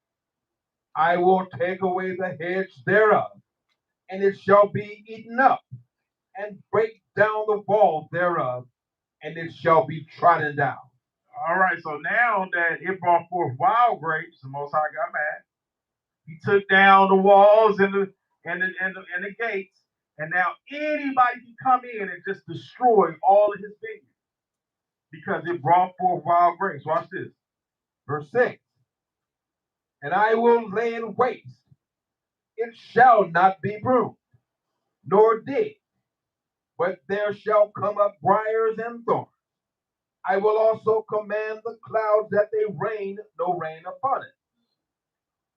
I will take away the hedge thereof, and it shall be eaten up, and break down the walls thereof, and it shall be trodden down. All right, so now that it brought forth wild grapes, the Most High got mad. He took down the walls and the gates, and now anybody can come in and just destroy all of his vineyard because it brought forth wild grapes. Watch this. Verse 6. And I will lay it waste. It shall not be pruned, nor digged, but there shall come up briars and thorns. I will also command the clouds that they rain no rain upon it.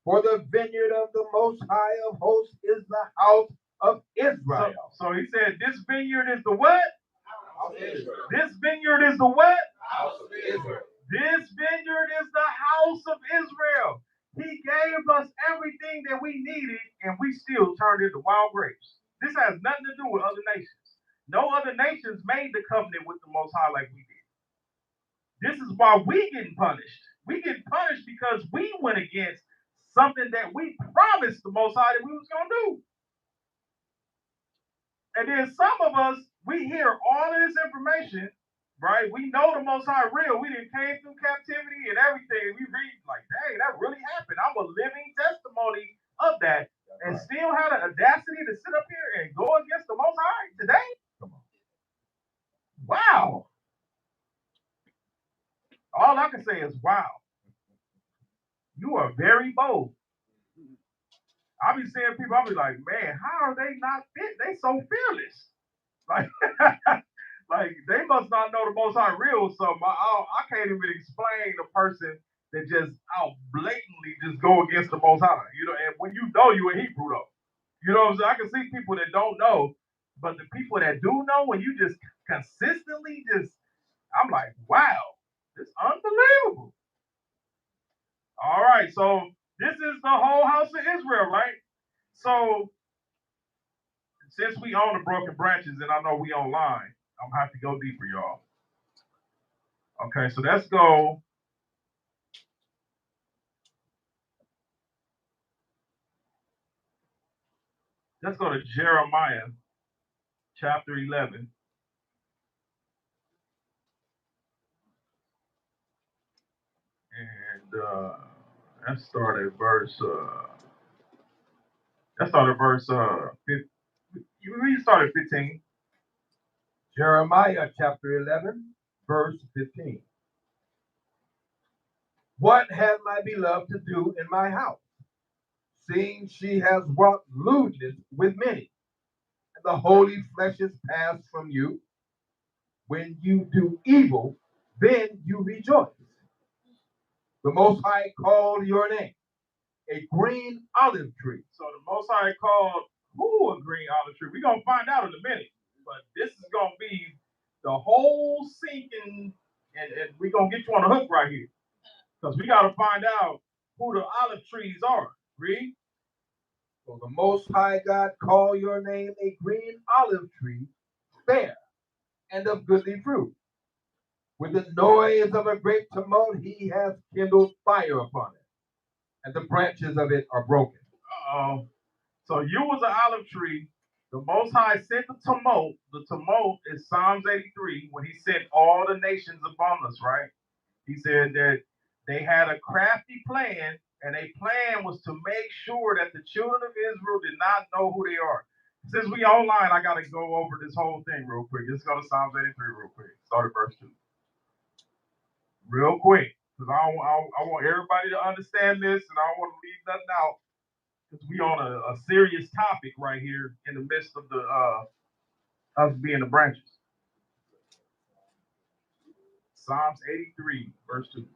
For the vineyard of the Most High of hosts is the house of Israel. So he said, this vineyard is the what? House of Israel. This vineyard is the what? House of Israel. This vineyard is the house of Israel. He gave us everything that we needed, and we still turned into wild grapes. This has nothing to do with other nations. No other nations made the covenant with the Most High like we did. This is why we getting punished. We get punished because we went against something that we promised the Most High that we was going to do. And then some of us, we hear all of this information, right? We know the Most High real. We done came through captivity and everything. We read like, dang, that really happened. I'm a living testimony of that. And still had the audacity to sit up here and go against the Most High today? Come on. Wow. All I can say is, wow. You are very bold. I be seeing people, I be like, man, how are they not fit? They so fearless. Like, like they must not know the Most High real or something. I can't even explain a person that just out blatantly just go against the Most High. You know, and when you know you a Hebrew though. You know what I'm saying? I can see people that don't know, but the people that do know, when you just consistently I'm like, wow, it's unbelievable. All right, so this is the whole house of Israel, right? So since we own the broken branches, and I know we online, I'm gonna have to go deeper, y'all. Okay, so let's go. Let's go to Jeremiah chapter 11. And let's start at verse 15. You start at 15. Jeremiah chapter 11, verse 15. What hath my beloved to do in my house, seeing she has wrought lewdness with many, and the holy flesh is passed from you? When you do evil, then you rejoice. The Most High called your name a green olive tree. So the Most High called who a green olive tree? We're going to find out in a minute. But this is going to be the whole sinking, and we're going to get you on the hook right here. Because we got to find out who the olive trees are. Read. So the Most High God call your name a green olive tree, fair and of goodly fruit. With the noise of a great tumult, he has kindled fire upon it, and the branches of it are broken. Uh-oh. So you was an olive tree. The Most High sent the tumult. The tumult is Psalms 83 when he sent all the nations upon us, right? He said that they had a crafty plan, and a plan was to make sure that the children of Israel did not know who they are. Since we online, I got to go over this whole thing real quick. Let's go to Psalms 83 real quick. Start at verse 2. Real quick, because I want everybody to understand this, and I don't want to leave nothing out, because we on a serious topic right here in the midst of the us being the branches. Psalms 83, verse 2.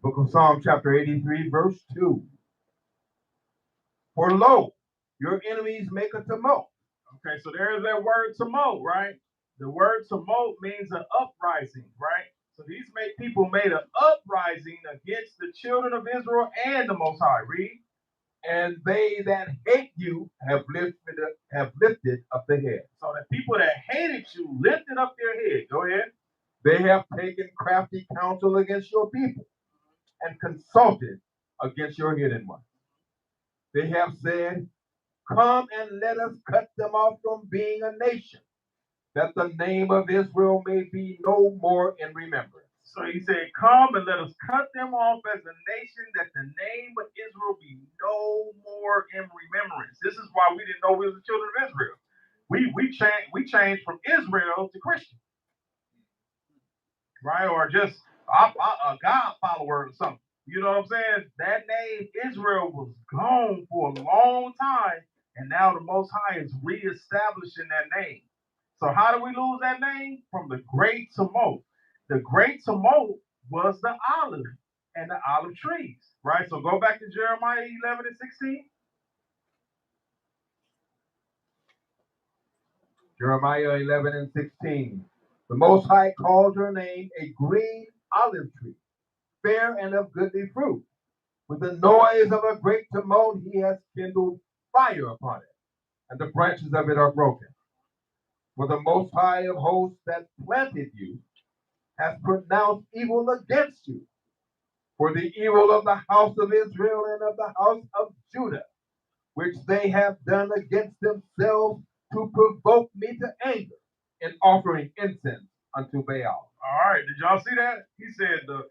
Book of Psalm chapter 83, verse 2. For lo, your enemies make a tumult. Okay, so there's that word tumult, right? The word tumult means an uprising, right? So these people made an uprising against the children of Israel and the Most High. Read. And they that hate you have lifted up the head. So the people that hated you lifted up their head. Go ahead. They have taken crafty counsel against your people and consulted against your hidden ones. They have said, come and let us cut them off from being a nation, that the name of Israel may be no more in remembrance. So he said, come and let us cut them off as a nation, that the name of Israel be no more in remembrance. This is why we didn't know we were the children of Israel. We changed from Israel to Christian, right? Or just a God follower or something. You know what I'm saying? That name Israel was gone for a long time, and now the Most High is reestablishing that name. So how do we lose that name? From the great tumult. The great tumult was the olive and the olive trees, right? So go back to Jeremiah 11 and 16. Jeremiah 11 and 16. The Most High called your name a green olive tree, fair and of goodly fruit. With the noise of a great tumult, he has kindled fire upon it, and the branches of it are broken. For the Most High of hosts that planted you has pronounced evil against you, for the evil of the house of Israel and of the house of Judah, which they have done against themselves to provoke me to anger in offering incense unto Baal. All right, did y'all see that? He said the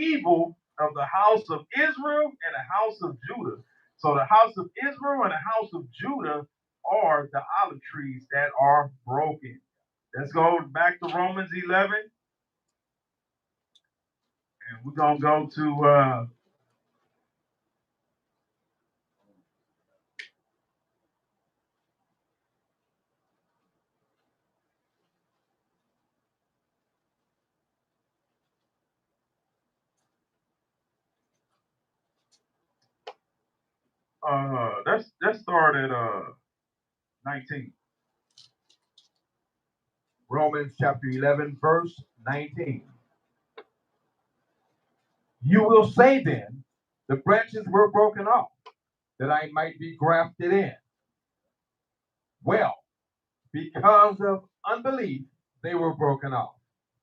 evil of the house of Israel and the house of Judah. So the house of Israel and the house of Judah are the olive trees that are broken. Let's go back to Romans 11. And we're going to go to let's start at 19. Romans chapter 11, verse 19. You will say then, the branches were broken off, that I might be grafted in. Well, because of unbelief, they were broken off.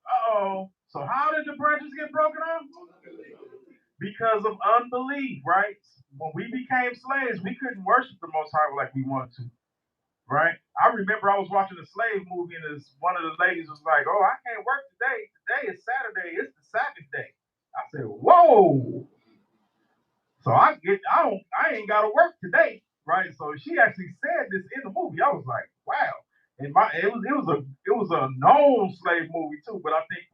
Uh-oh. So how did the branches get broken off? Because of unbelief, right? When we became slaves, we couldn't worship the Most High like we wanted to, right? I remember I was watching a slave movie, and one of the ladies was like, oh, I can't work today. Today is Saturday. It's the Sabbath day. I said, whoa. So I ain't got to work today, right? So she actually said this in the movie. I was like, wow. And it was a known slave movie too, but I think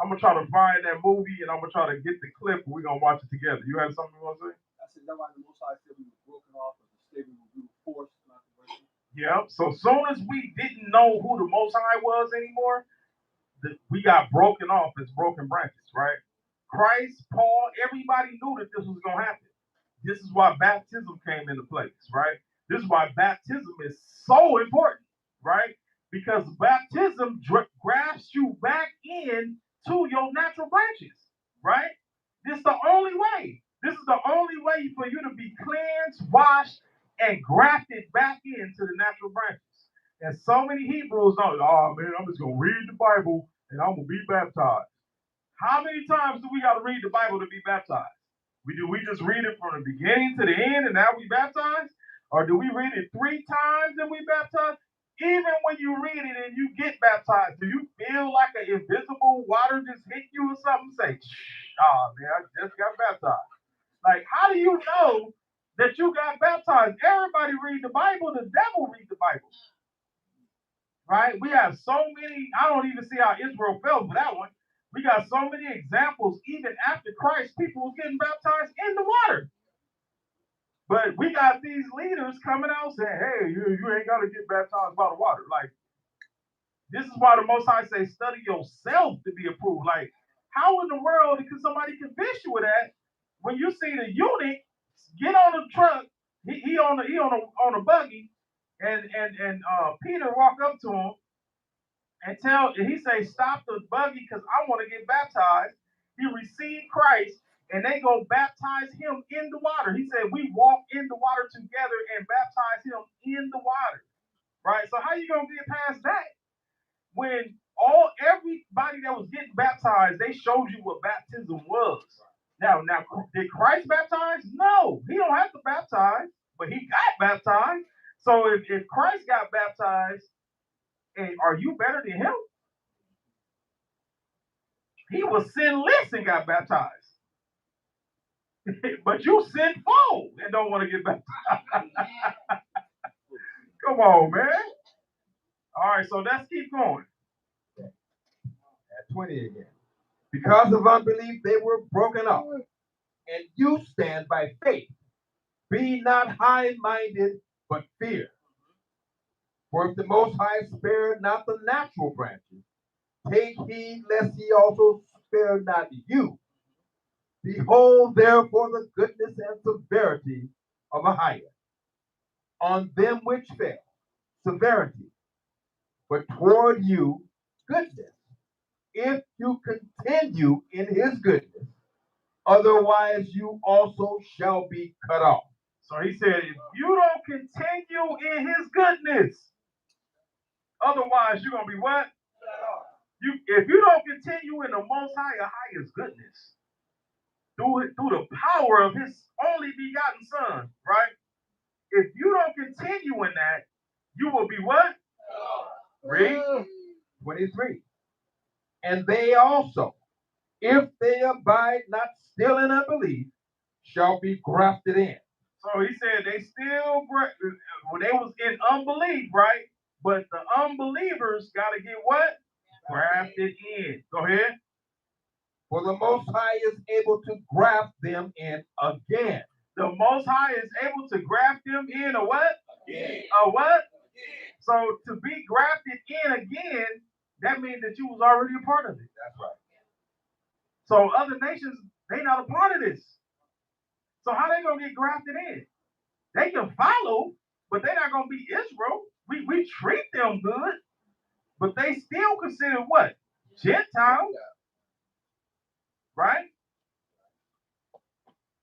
I'm gonna try to find that movie and I'm gonna try to get the clip and we're gonna watch it together. You had something you want to say? I said that why the Most High said we were broken off of the slavery we were forced not to worship. Yeah. So soon as we didn't know who the Most High was anymore, we got broken off as broken branches, right? Christ, Paul, everybody knew that this was gonna happen. This is why baptism came into place, right? This is why baptism is so important, right? Because baptism grafts you back in to your natural branches, right? This is the only way. This is the only way for you to be cleansed, washed, and grafted back into the natural branches. And so many Hebrews know, oh man, I'm just gonna read the Bible and I'm gonna be baptized. How many times do we got to read the Bible to be baptized? Do we just read it from the beginning to the end and now we baptized? Or do we read it 3 times and we baptized? Even when you read it and you get baptized, do you feel like an invisible water just hit you or something? Say, oh man, I just got baptized. Like, how do you know that you got baptized? Everybody read the Bible, the devil read the Bible. Right? We have so many, I don't even see how Israel fell for that one. We got so many examples, even after Christ, people were getting baptized in the water. But we got these leaders coming out saying, hey, you ain't got to get baptized by the water. Like, this is why the Most High say, study yourself to be approved. Like, how in the world could somebody convince you of that when you see the eunuch get on the truck, he on a buggy, and Peter walk up to him, and he say, stop the buggy because I want to get baptized. He received Christ and they go baptize him in the water. He said, we walk in the water together and baptize him in the water. Right? So how you going to get past that? When everybody that was getting baptized, they showed you what baptism was. Now, did Christ baptize? No, he don't have to baptize, but he got baptized. So if Christ got baptized, and are you better than him? He was sinless and got baptized. But you sinful and don't want to get baptized. Come on, man. All right, so let's keep going. At 20 again. Because of unbelief, they were broken up. And you stand by faith. Be not high-minded, but fear. For if the Most High spared not the natural branches, take heed lest he also spare not you. Behold, therefore, the goodness and severity of Ahiah on them which fell, severity, but toward you goodness, if you continue in his goodness, otherwise you also shall be cut off. So he said, if you don't continue in his goodness, otherwise you're going to be what? If you don't continue in the Most High's goodness, through the power of his only begotten Son, right? If you don't continue in that, you will be what? Read 23. And they also, if they abide not still in unbelief, shall be grafted in. So he said they still, when they was in unbelief, right? But the unbelievers got to get what? Grafted in. Go ahead. For the Most High is able to graft them in again. The Most High is able to graft them in a what? Again. A what? So to be grafted in again, that means that you was already a part of it. That's right. So other nations, they not a part of this. So how they gonna get grafted in? They can follow, but they're not gonna be Israel. We treat them good, but they still consider what? Gentiles. Right?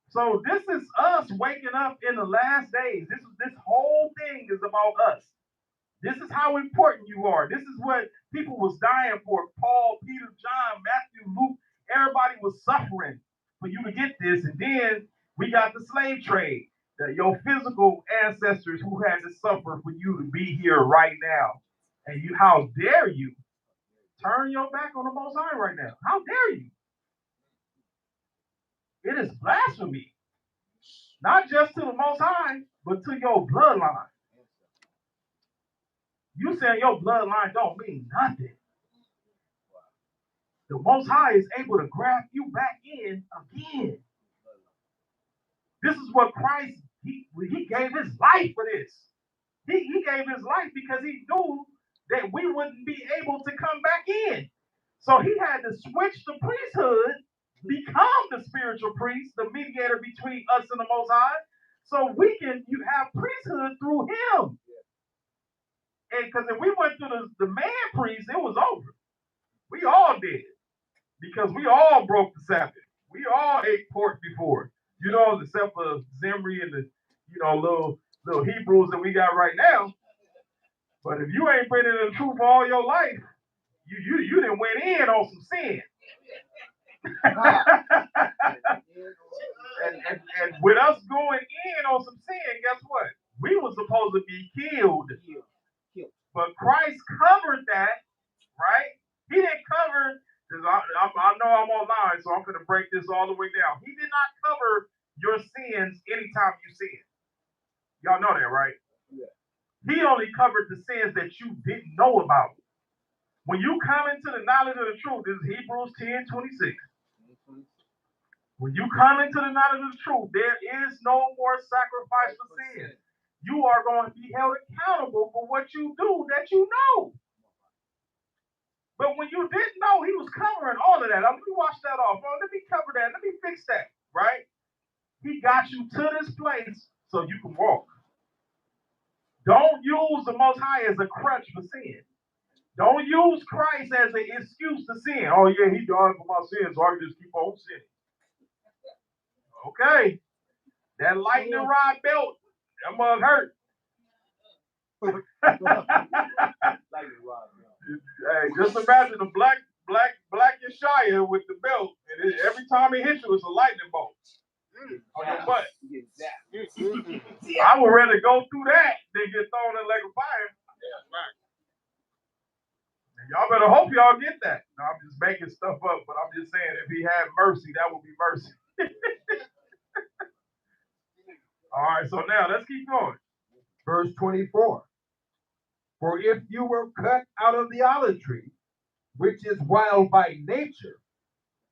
So this is us waking up in the last days. This whole thing is about us. This is how important you are. This is what people was dying for. Paul, Peter, John, Matthew, Luke, everybody was suffering for you to get this. And then we got the slave trade. Your physical ancestors who had to suffer for you to be here right now. And you, how dare you turn your back on the Most High right now? How dare you? It is blasphemy. Not just to the Most High, but to your bloodline. You saying your bloodline don't mean nothing. The Most High is able to graft you back in again. This is what Christ, he gave his life for this. He gave his life because he knew that we wouldn't be able to come back in. So he had to switch the priesthood become the spiritual priest, the mediator between us and the Most High, so we can have priesthood through him. And because if we went through the man priest, it was over. We all did. Because we all broke the Sabbath. We all ate pork before. You know, except for Zimri and the, little Hebrews that we got right now. But if you ain't been in the truth all your life, you didn't went in on some sin. and with us going in on some sin, guess what? We were supposed to be killed. But Christ covered that, right? He didn't cover, I know I'm online, so I'm going to break this all the way down. He did not cover your sins anytime you sin. Y'all know that, right? Yeah. He only covered the sins that you didn't know about. When you come into the knowledge of the truth, this is Hebrews 10:26. When you come into the knowledge of the truth, there is no more sacrifice for sin. You are going to be held accountable for what you do that you know. But when you didn't know, he was covering all of that. Let me wash that off. Let me cover that. Let me fix that, right? He got you to this place so you can walk. Don't use the Most High as a crutch for sin. Don't use Christ as an excuse to sin. Oh, yeah, he died for my sins, so I can just keep on sinning. Okay. That lightning rod belt, that mug hurt. Hey, just imagine a black Yeshaya with the belt, and every time it hits you, it's a lightning bolt on your butt. I would rather go through that than get thrown in the lake of fire. Yeah, right. And y'all better hope y'all get that. No, I'm just making stuff up, but I'm just saying if he had mercy, that would be mercy. All right, so now let's keep going. Verse 24. For if you were cut out of the olive tree, which is wild by nature,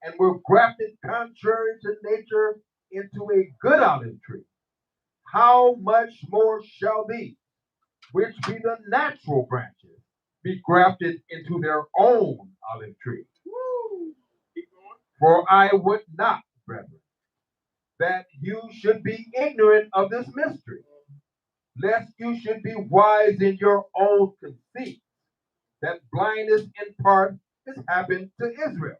and were grafted contrary to nature into a good olive tree, how much more shall these, which be the natural branches, be grafted into their own olive tree? For I would not, brethren, that you should be ignorant of this mystery, lest you should be wise in your own conceit, that blindness in part has happened to Israel,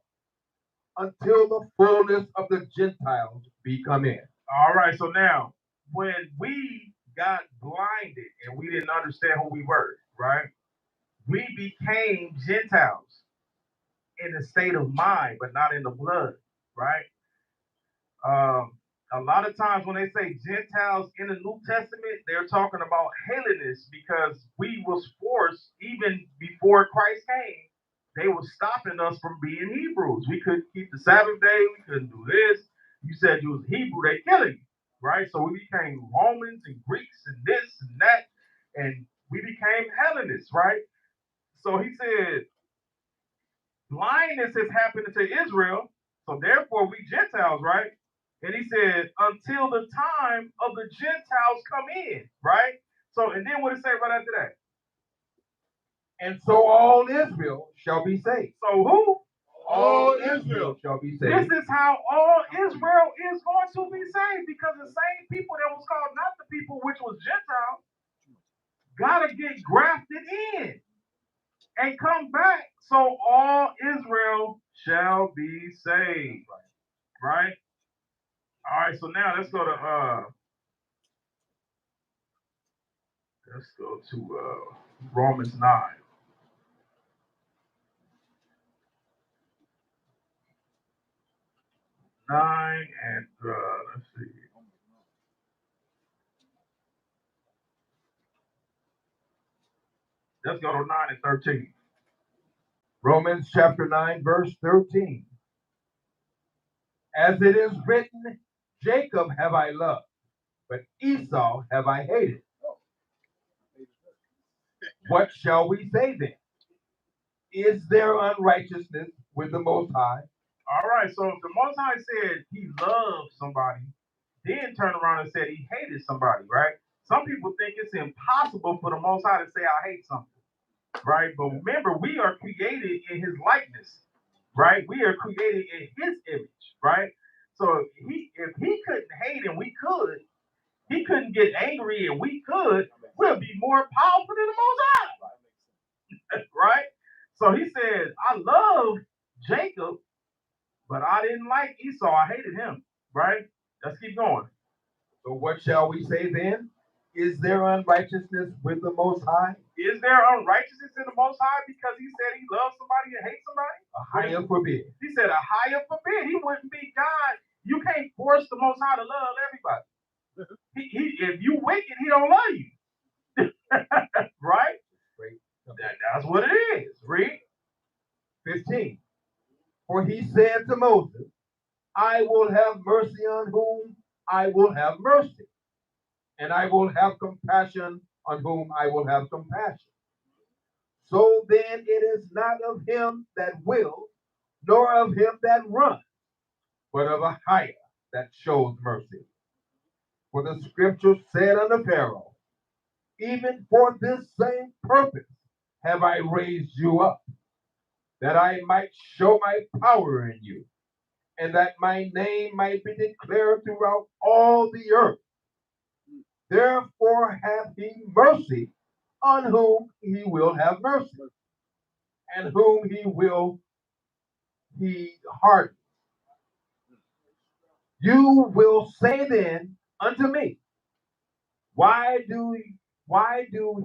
until the fullness of the Gentiles be come in. All right, so now, when we got blinded and we didn't understand who we were, right? We became Gentiles in the state of mind, but not in the blood, right? A lot of times when they say Gentiles in the New Testament, they're talking about Hellenists because we was forced, even before Christ came, they were stopping us from being Hebrews. We couldn't keep the Sabbath day. We couldn't do this. You said you was Hebrew, they killing you, right? So we became Romans and Greeks and this and that, and we became Hellenists, right? So he said, blindness has happened to Israel, so therefore we Gentiles, right? And he said, until the time of the Gentiles come in, right? So, and then what did it say right after that? And so all Israel shall be saved. So who? All Israel shall be saved. This is how all Israel is going to be saved, because the same people that was called not the people which was Gentiles gotta get grafted in and come back. So all Israel shall be saved, right? All right, so now let's go to Romans 9. And let's see. Let's go to 9 and 13. Romans chapter 9, verse 13. As it is written, Jacob have I loved, but Esau have I hated. What shall we say then? Is there unrighteousness with the Most High? All right, so if the Most High said he loved somebody, then turned around and said he hated somebody, right? Some people think it's impossible for the Most High to say I hate something, right? But remember, we are created in his likeness, right? We are created in his image, right? So if he couldn't hate and we could, he couldn't get angry and we could, we'll be more powerful than the Most High, right? So he said, I love Jacob, but I didn't like Esau. I hated him, right? Let's keep going. So what shall we say then? Is there unrighteousness with the Most High? Is there unrighteousness in the Most High because he said he loves somebody and hates somebody? A higher forbid. He said a higher forbid. He wouldn't be God. You can't force the Most High to love everybody. If you wicked, he don't love you. Right? That's what it is. Read. 15. For he said to Moses, I will have mercy on whom I will have mercy, and I will have compassion on whom I will have compassion. So then it is not of him that wills, nor of him that runs, but of a higher that shows mercy. For the scripture said unto Pharaoh, even for this same purpose have I raised you up, that I might show my power in you, and that my name might be declared throughout all the earth. Therefore hath he mercy on whom he will have mercy, and whom he hardens. You will say then unto me, why do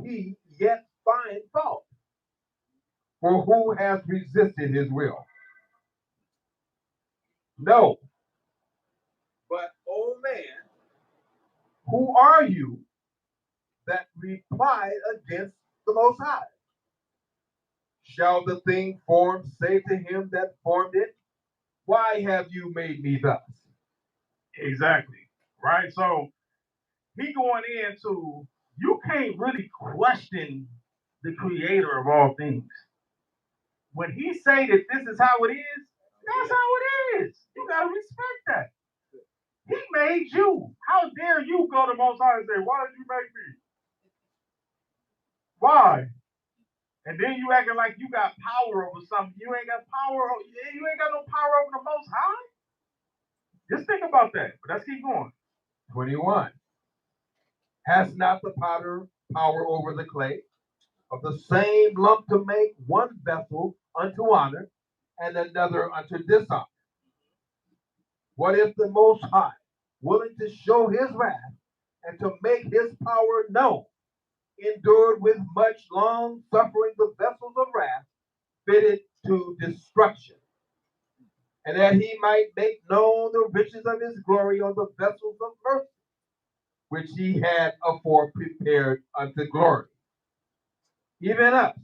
he yet find fault? For who hath resisted his will? No. But, O man, who are you that reply against the Most High? Shall the thing formed say to him that formed it, why have you made me thus? Exactly. Right? So he going into, you can't really question the creator of all things. When he say that this is how it is, that's how it is. You gotta respect that. He made you. How dare you go to Most High and say, why did you make me? Why? And then you acting like you got power over something. You ain't got power. You ain't got no power over the Most High. Just think about that. But let's keep going. 21. Has not the potter power over the clay, of the same lump to make one vessel unto honor, and another unto dishonor? What if the Most High, willing to show his wrath and to make his power known, endured with much long suffering the vessels of wrath fitted to destruction, and that he might make known the riches of his glory on the vessels of mercy, which he had afore prepared unto glory, even us,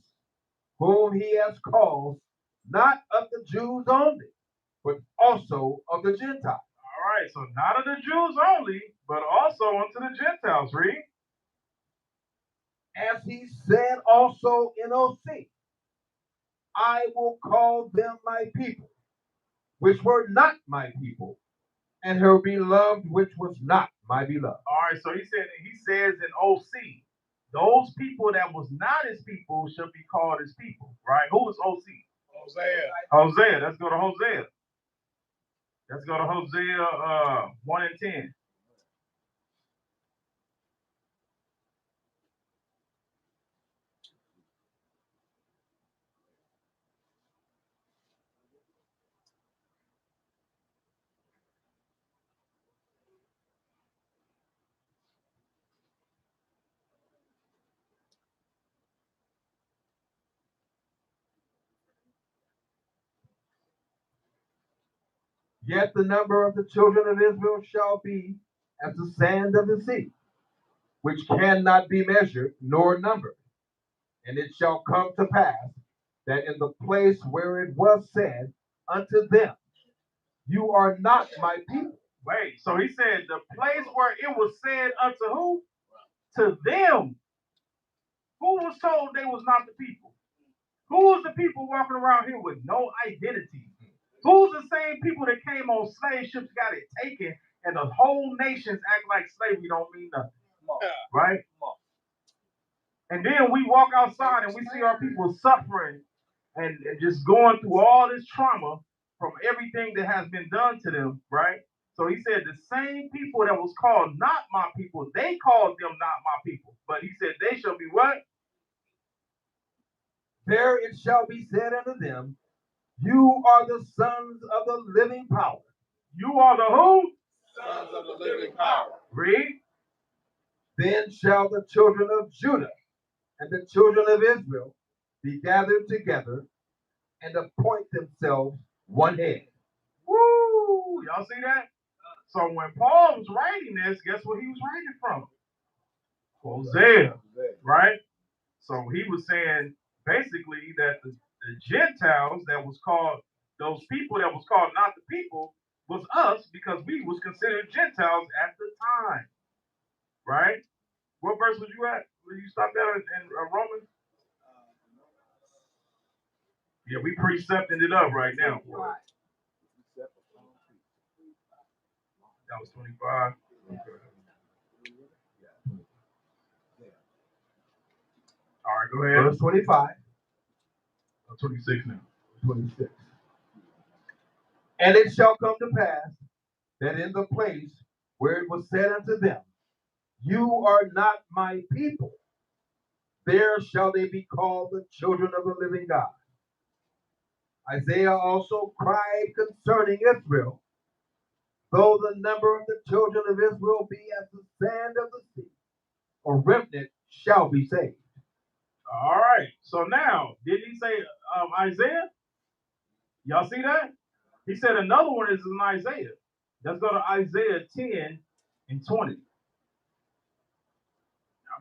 whom he has called, not of the Jews only, but also of the Gentiles. All right, so not of the Jews only, but also unto the Gentiles. Read. As he said also in Osee, I will call them my people, which were not my people, and her beloved, which was not my beloved. All right, so he says in OC, those people that was not his people should be called his people, right? Who was OC? Hosea. Let's go to Hosea. Let's go to Hosea 1 and 10. Yet the number of the children of Israel shall be as the sand of the sea, which cannot be measured nor numbered. And it shall come to pass that in the place where it was said unto them, you are not my people. Wait, so he said the place where it was said unto who? To them. Who was told they was not the people? Who was the people walking around here with no identity? Who's the same people that came on slave ships, got it taken, and the whole nations act like slavery don't mean nothing? Right? And then we walk outside and we see our people suffering and just going through all this trauma, from everything that has been done to them, right? So he said the same people that was called not my people, they called them not my people. But he said they shall be what? There it shall be said unto them, you are the sons of the living power. You are the who? Sons of the living power. Read. Then shall the children of Judah and the children of Israel be gathered together and appoint themselves one head. Woo! Y'all see that? So when Paul was writing this, guess what he was writing from? Hosea, right? So he was saying basically that the Gentiles that was called, those people that was called not the people, was us because we was considered Gentiles at the time, right? What verse was you at? Will you stop there in Romans? Yeah, we precepting it up right now. That was 25. All right, go ahead. Verse 25. 26 now. 26. And it shall come to pass that in the place where it was said unto them, you are not my people, there shall they be called the children of the living God. Isaiah also cried concerning Israel, though the number of the children of Israel be as the sand of the sea, a remnant shall be saved. All right. So now, didn't he say Isaiah? Y'all see that? He said another one is in Isaiah. Let's go to Isaiah 10 and 20. Now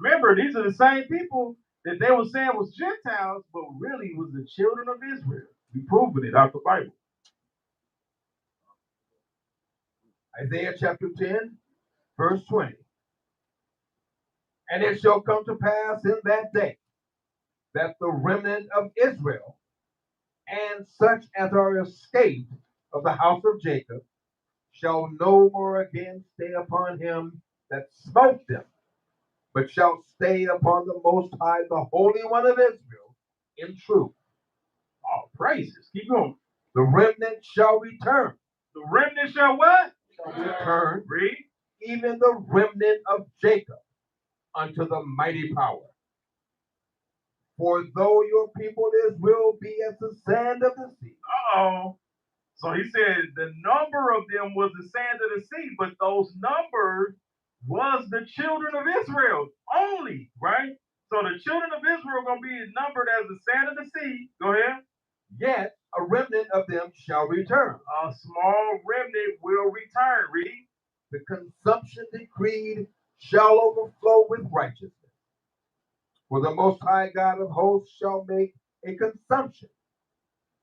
remember, these are the same people that they were saying was Gentiles, but really was the children of Israel. We proving it out the Bible. Isaiah chapter 10, verse 20. And it shall come to pass in that day that the remnant of Israel and such as are escaped of the house of Jacob shall no more again stay upon him that smote them, but shall stay upon the Most High, the Holy One of Israel, in truth. Oh, praises. Keep going. The remnant shall return. The remnant shall what? Shall return. Read. Even the remnant of Jacob unto the mighty power. For though your people Israel be as the sand of the sea. Uh-oh. So he said the number of them was the sand of the sea, but those numbers was the children of Israel only, right? So the children of Israel are going to be numbered as the sand of the sea. Go ahead. Yet a remnant of them shall return. A small remnant will return. Read. The consumption decreed shall overflow with righteousness. For the Most High God of hosts shall make a consumption,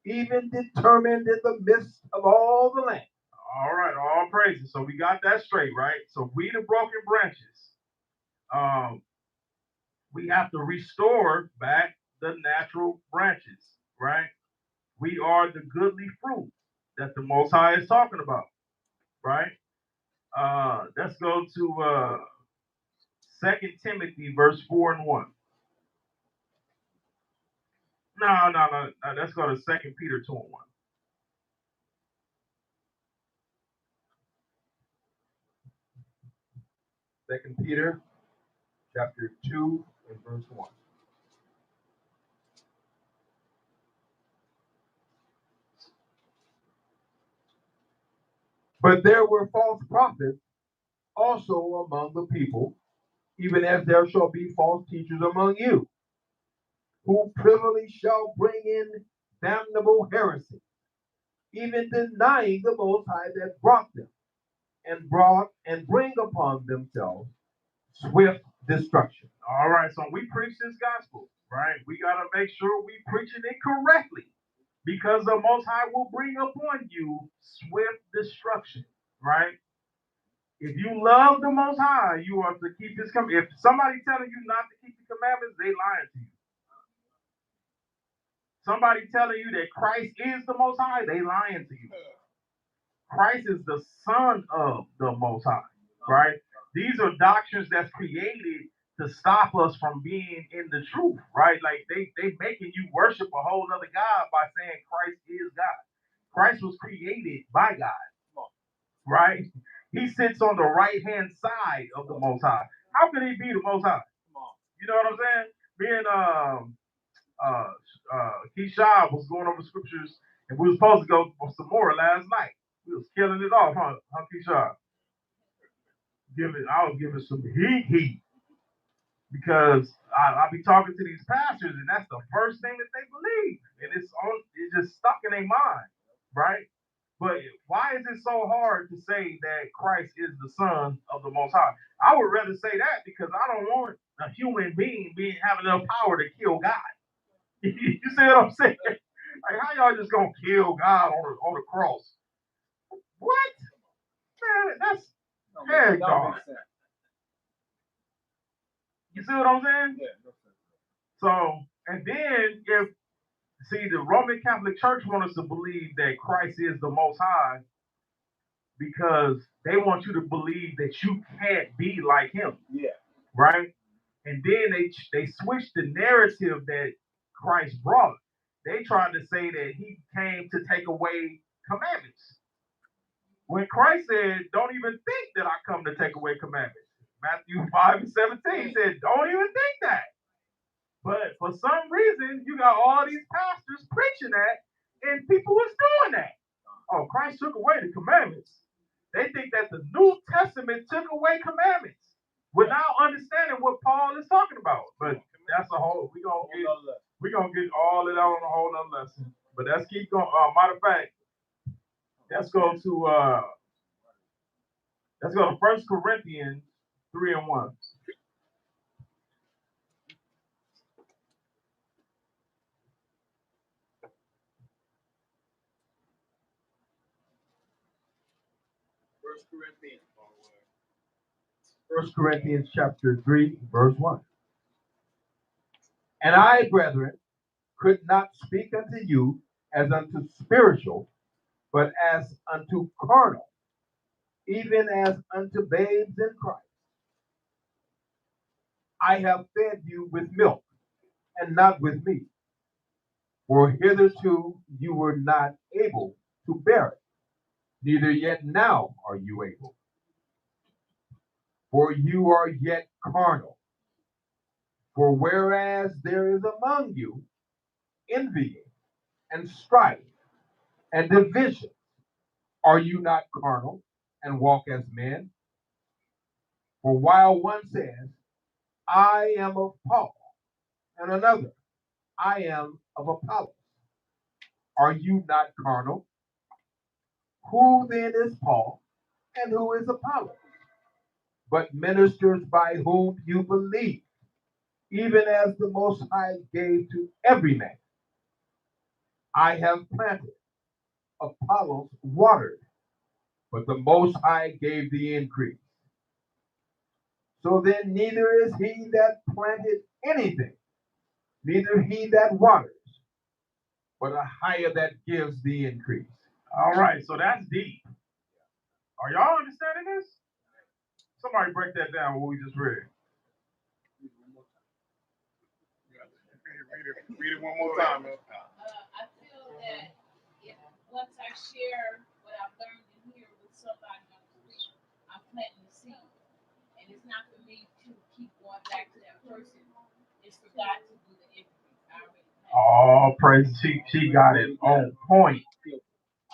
even determined in the midst of all the land. All right, all praises. So we got that straight, right? So we the broken branches. We have to restore back the natural branches, right? We are the goodly fruit that the Most High is talking about, right? Let's go to 2 Timothy verse 4 and 1. No. Let's go to 2 Peter 2 and 1. Second Peter chapter 2 and verse 1. But there were false prophets also among the people, even as there shall be false teachers among you, who privily shall bring in damnable heresy, even denying the Most High that brought them, and bring upon themselves swift destruction. All right, so we preach this gospel, right? We got to make sure we preaching it correctly, because the Most High will bring upon you swift destruction, right? If you love the Most High, you are to keep His commandments. If somebody telling you not to keep the commandments, they lying to you. Somebody telling you that Christ is the Most High, they lying to you. Christ is the Son of the Most High, right? These are doctrines that's created to stop us from being in the truth, right? Like they making you worship a whole other God by saying Christ is God. Christ was created by God, right? He sits on the right-hand side of the Most High. How could he be the Most High? You know what I'm saying? Me and Keisha was going over scriptures, and we were supposed to go for some more last night. We was killing it off, huh Keisha? I was giving some heat. Because I'll be talking to these pastors, and that's the first thing that they believe, and it's just stuck in their mind, right? But why is it so hard to say that Christ is the Son of the Most High? I would rather say that because I don't want a human being having enough power to kill God. You see what I'm saying? Like, how y'all just gonna kill God on the cross? What? Man, that's heck, dog. You see what I'm saying? Yeah. So, and then the Roman Catholic Church wants us to believe that Christ is the Most High because they want you to believe that you can't be like him. Yeah. Right? And then they switched the narrative that Christ brought. They tried to say that he came to take away commandments. When Christ said, don't even think that I come to take away commandments. Matthew 5:17 said, don't even think that. But for some reason, you got all these pastors preaching that, and people was doing that. Oh, Christ took away the commandments. They think that the New Testament took away commandments without understanding what Paul is talking about. But that's a whole, we're gonna get all of that on a whole nother lesson. But let's keep going. Matter of fact, let's go to 1 Corinthians 3:1. First Corinthians chapter 3, verse 1. And I, brethren, could not speak unto you as unto spiritual, but as unto carnal, even as unto babes in Christ. I have fed you with milk, and not with meat, for hitherto you were not able to bear it, neither yet now are you able. For you are yet carnal. For whereas there is among you envying and strife and division, are you not carnal and walk as men? For while one says, I am of Paul, and another, I am of Apollos, are you not carnal? Who then is Paul, and who is Apollos? But ministers by whom you believe, even as the Most High gave to every man. I have planted, Apollos watered, but the Most High gave the increase. So then neither is he that planted anything, neither he that waters, but a higher that gives the increase. All right, so that's deep. Are y'all understanding this? Somebody break that down what we just read. Read it one more time, man. I feel that if once I share what I've learned in here with somebody on the street, I'm planting the seed. And it's not for me to keep going back to that person. It's for God to do the increase. Oh, praise. She got it on point.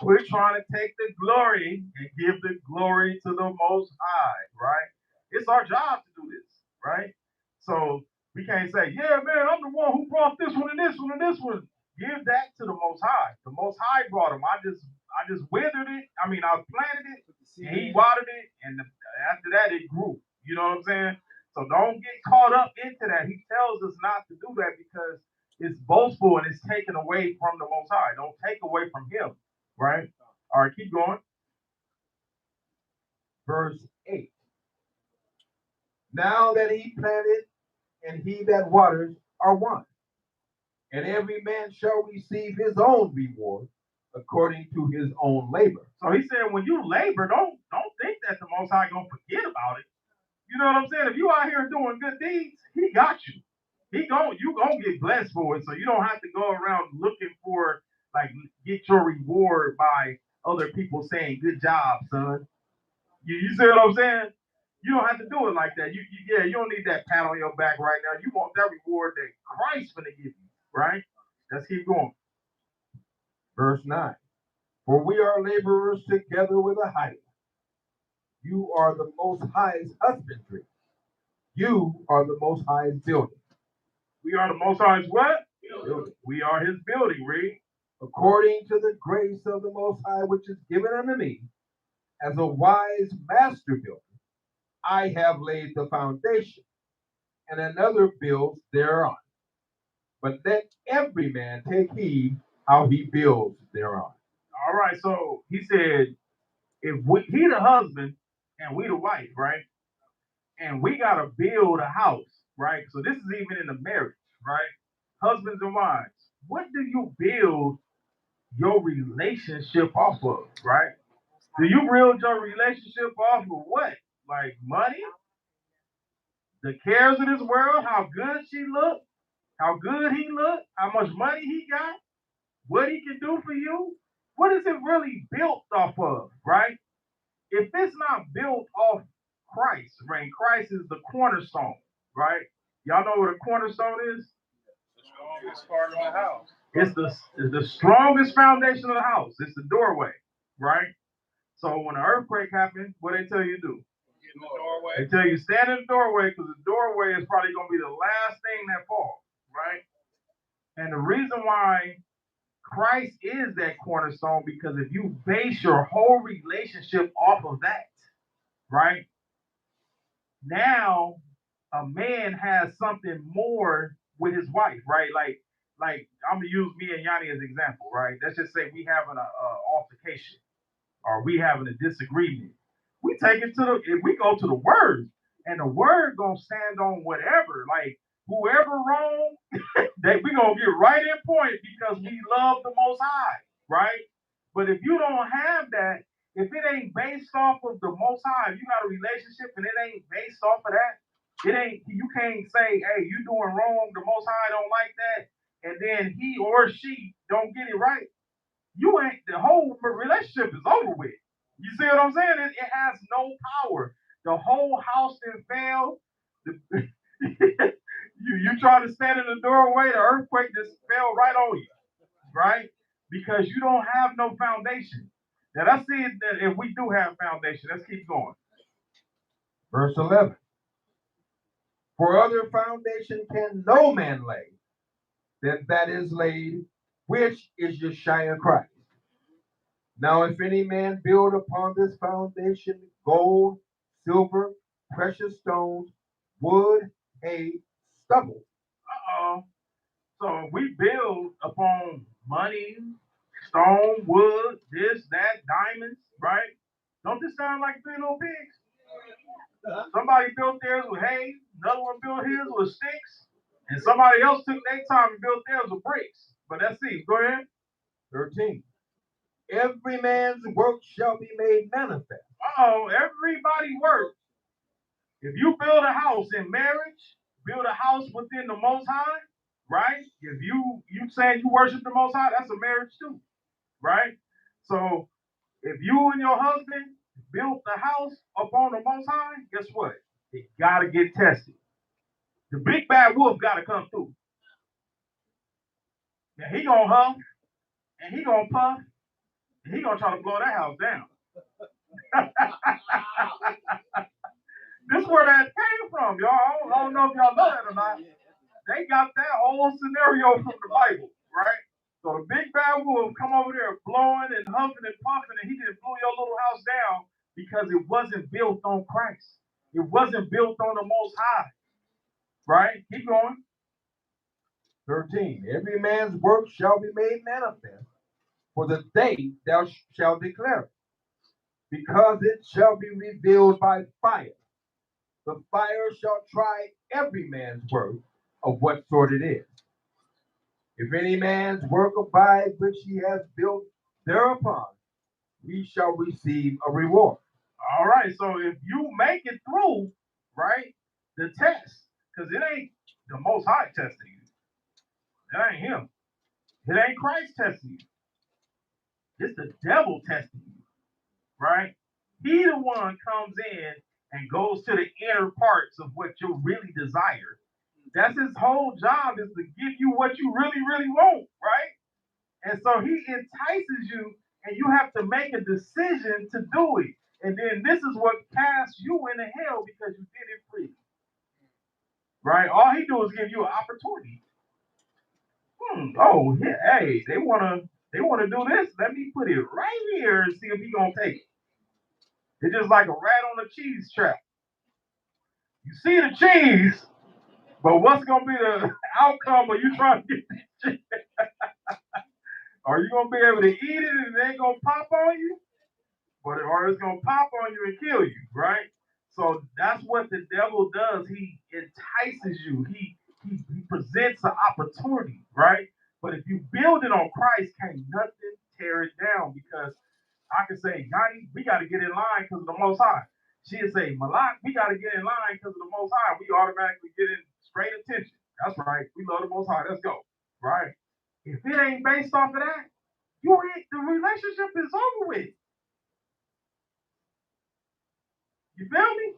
We're trying to take the glory and give the glory to the Most High, right? It's our job to do this, right? So we can't say, yeah, man, I'm the one who brought this one and this one and this one. Give that to the Most High. The Most High brought him. I just withered it. I planted it, and he watered it, and after that, it grew. You know what I'm saying? So don't get caught up into that. He tells us not to do that because it's boastful and it's taken away from the Most High. Don't take away from him, right? All right, keep going. Verse 8. Now that he planted and he that waters are one, and every man shall receive his own reward according to his own labor. So he said, when you labor, don't think that the Most High gonna forget about it. You know what I'm saying? If you out here doing good deeds, he got you. You gonna get blessed for it. So you don't have to go around looking for like get your reward by other people saying good job, son. You see what I'm saying? You don't have to do it like that. You don't need that pat on your back right now. You want that reward that Christ's gonna give you, right? Let's keep going. Verse 9. For we are laborers together with a hire. You are the Most High's husbandry. You are the Most High's building. We are the Most High's what? Building. We are his building, read. According to the grace of the Most High, which is given unto me, as a wise master builder, I have laid the foundation, and another builds thereon. But let every man take heed how he builds thereon. All right, so he said, he the husband and we the wife, right? And we got to build a house, right? So this is even in the marriage, right? Husbands and wives, what do you build your relationship off of, right? Do you build your relationship off of what? Like money? The cares of this world? How good she look? How good he look? How much money he got? What he can do for you? What is it really built off of, right? If it's not built off Christ, right? Christ is the cornerstone, right? Y'all know what a cornerstone is? The strongest part of the house. It's the strongest foundation of the house. It's the doorway, right? So when an earthquake happens, what they tell you to do? Get in the doorway. They tell you stand in the doorway because the doorway is probably going to be the last thing that falls, right? And the reason why Christ is that cornerstone, because if you base your whole relationship off of that, right? Now a man has something more with his wife, right? Like I'm gonna use me and Yanni as an example, right? Let's just say we having a altercation or we having a disagreement. We take it we go to the word, and the word gonna stand on whatever. Like whoever wrong, that we gonna get right in point because we love the Most High, right? But if you don't have that, if it ain't based off of the Most High, if you got a relationship and it ain't based off of that, it ain't. You can't say, "Hey, you doing wrong. The Most High don't like that," and then he or she don't get it right. You ain't. The whole relationship is over with. You see what I'm saying? It has no power. The whole house then fell. You try to stand in the doorway, the earthquake just fell right on you, right? Because you don't have no foundation. Now let's see that if we do have foundation. Let's keep going. Verse 11. For other foundation can no man lay than that is laid, which is Yeshua Christ. Now if any man build upon this foundation gold, silver, precious stones, wood, hay, stubble. So we build upon money, stone, wood, this, that, diamonds, right? Don't this sound like Three Little Pigs? Somebody built theirs with hay, another one built his with sticks, and somebody else took their time and built theirs with bricks. But let's see. Go ahead. 13. Every man's work shall be made manifest. Everybody works. If you build a house in marriage, build a house within the Most High, right? If you saying you worship the Most High, that's a marriage too, right? So if you and your husband built the house upon the Most High, guess what? It gotta get tested. The big bad wolf gotta come through. Now he gonna huff and he gonna puff and he gonna try to blow that house down. This is where that came from, y'all. I don't know if y'all know that or not. They got that whole scenario from the Bible, right? So the big bad wolf come over there blowing and huffing and puffing, and he just blew your little house down because it wasn't built on Christ. It wasn't built on the Most High, right? Keep going. 13. Every man's work shall be made manifest, for the day thou shalt declare it, because it shall be revealed by fire. The fire shall try every man's work of what sort it is. If any man's work abide which he has built thereupon, he shall receive a reward. All right, so if you make it through, right, the test, because it ain't the Most High testing you. It ain't him. It ain't Christ testing you. It's the devil testing you, right? He the one comes in and goes to the inner parts of what you really desire. That's his whole job, is to give you what you really, really want, right? And so he entices you, and you have to make a decision to do it. And then this is what casts you into hell because you did it free. Right? All he do is give you an opportunity. Oh, yeah, hey, they wanna do this. Let me put it right here and see if he gonna take it. It's just like a rat on a cheese trap. You see the cheese, but what's gonna be the outcome of you trying to get this cheese? Are you gonna be able to eat it and it ain't gonna pop on you? Or it's gonna pop on you and kill you, right? So that's what the devil does. He entices you. He presents an opportunity, right? But if you build it on Christ, can't nothing tear it down, because I can say, Yanni, we got to get in line because of the Most High. She'll say, Malak, we got to get in line because of the Most High. We automatically get in straight attention. That's right. We love the Most High. Let's go, right? If it ain't based off of that, the relationship is over with. You feel me?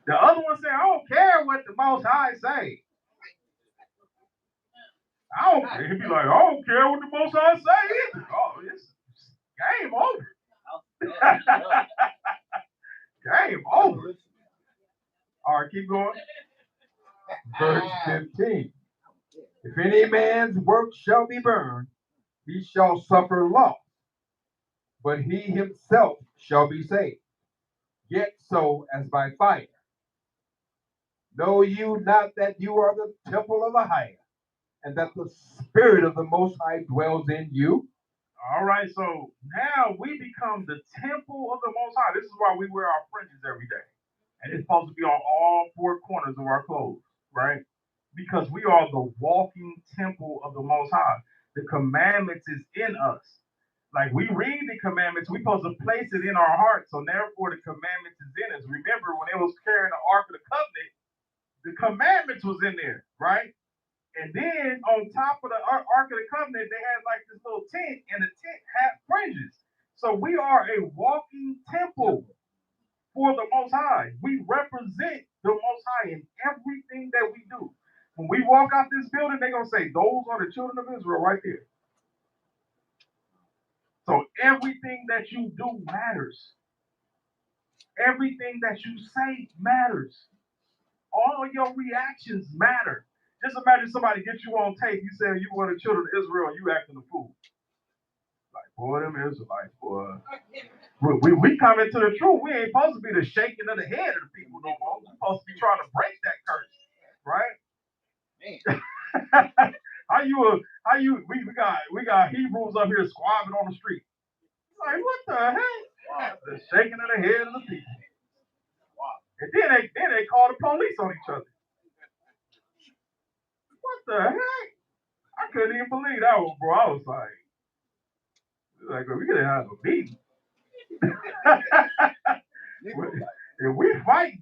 The other one said, I don't care what the Most High say. I don't care. He'd be like, I don't care what the Most High say either. Oh, it's game over. Game over. All right, keep going. Verse 15. If any man's work shall be burned, he shall suffer loss, but he himself shall be saved, yet so as by fire. Know you not that you are the temple of the Higher, and that the Spirit of the Most High dwells in you? All right, so now we become the temple of the Most High. This is why we wear our fringes every day. And it's supposed to be on all four corners of our clothes, right? Because we are the walking temple of the Most High. The commandments is in us. Like, we read the commandments, we're supposed to place it in our hearts. So therefore, the commandments is in us. Remember, when they was carrying the Ark of the Covenant, the commandments was in there, right? And then on top of the Ark of the Covenant, they had like this little tent, and the tent had fringes. So we are a walking temple for the Most High. We represent the Most High in everything that we do. When we walk out this building, they're going to say, those are the children of Israel right there. So everything that you do matters. Everything that you say matters. All your reactions matter. Just imagine somebody gets you on tape, you say you were the children of Israel, and you acting a fool. Like, boy, them Israelites, boy. We come into the truth. We ain't supposed to be the shaking of the head of the people no more. We're supposed to be trying to break that curse, right? We got Hebrews up here squabbling on the street. Like, what the heck? The shaking of the head of the people. And then they call the police on each other. What the heck? I couldn't even believe that one, bro. I was like, we gotta have a meeting. If we fight,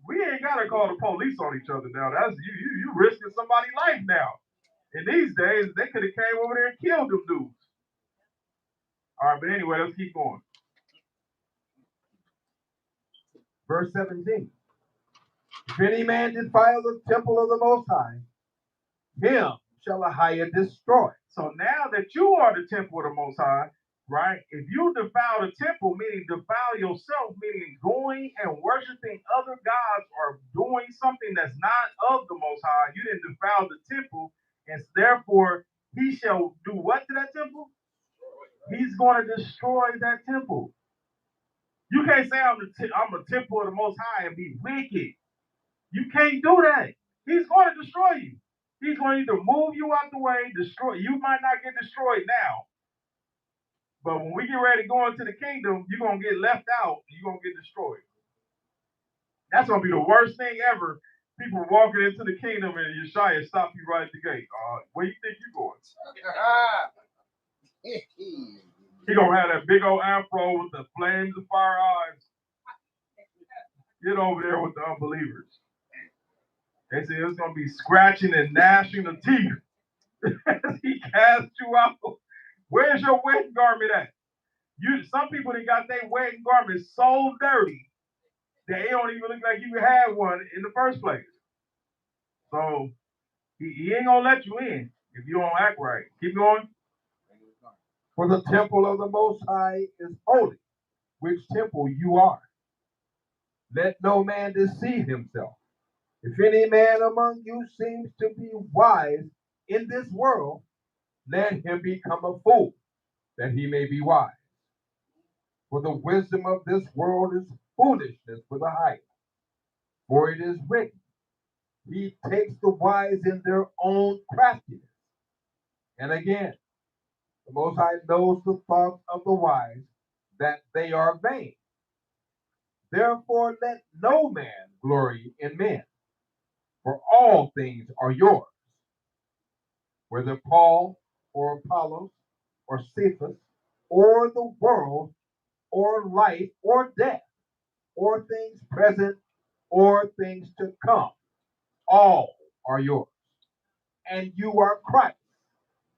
we ain't gotta call the police on each other now. That's you risking somebody's life now. In these days, they could have came over there and killed them dudes. All right, but anyway, let's keep going. Verse 17. If any man defile the temple of the Most High, him shall the Higher destroy. So now that you are the temple of the Most High, right? If you defile the temple, meaning defile yourself, meaning going and worshiping other gods or doing something that's not of the Most High, you didn't defile the temple, and therefore he shall do what to that temple? He's going to destroy that temple. You can't say I'm a temple of the Most High and be wicked. You can't do that. He's going to destroy you. He's going to either move you out the way, destroy. You might not get destroyed now, but when we get ready to go into the kingdom, you're going to get left out and you're going to get destroyed. That's going to be the worst thing ever. People walking into the kingdom and Yeshua stop you right at the gate. Where you think you're going? He going to have that big old afro with the flames of fire eyes. Get over there with the unbelievers. They say it's going to be scratching and gnashing of teeth. He cast you out Where's your wedding garment at? Some people that got their wedding garments so dirty that it don't even look like you had one in the first place. So he ain't gonna let you in if you don't act right. Keep going. For the temple of the Most High is holy, which temple you are. Let no man deceive himself. If any man among you seems to be wise in this world, let him become a fool, that he may be wise. For the wisdom of this world is foolishness for the higher. For it is written, he takes the wise in their own craftiness. And again, the Most High knows the thoughts of the wise, that they are vain. Therefore let no man glory in men, for all things are yours. Whether Paul or Apollos or Cephas or the world or life or death or things present or things to come, all are yours. And you are Christ,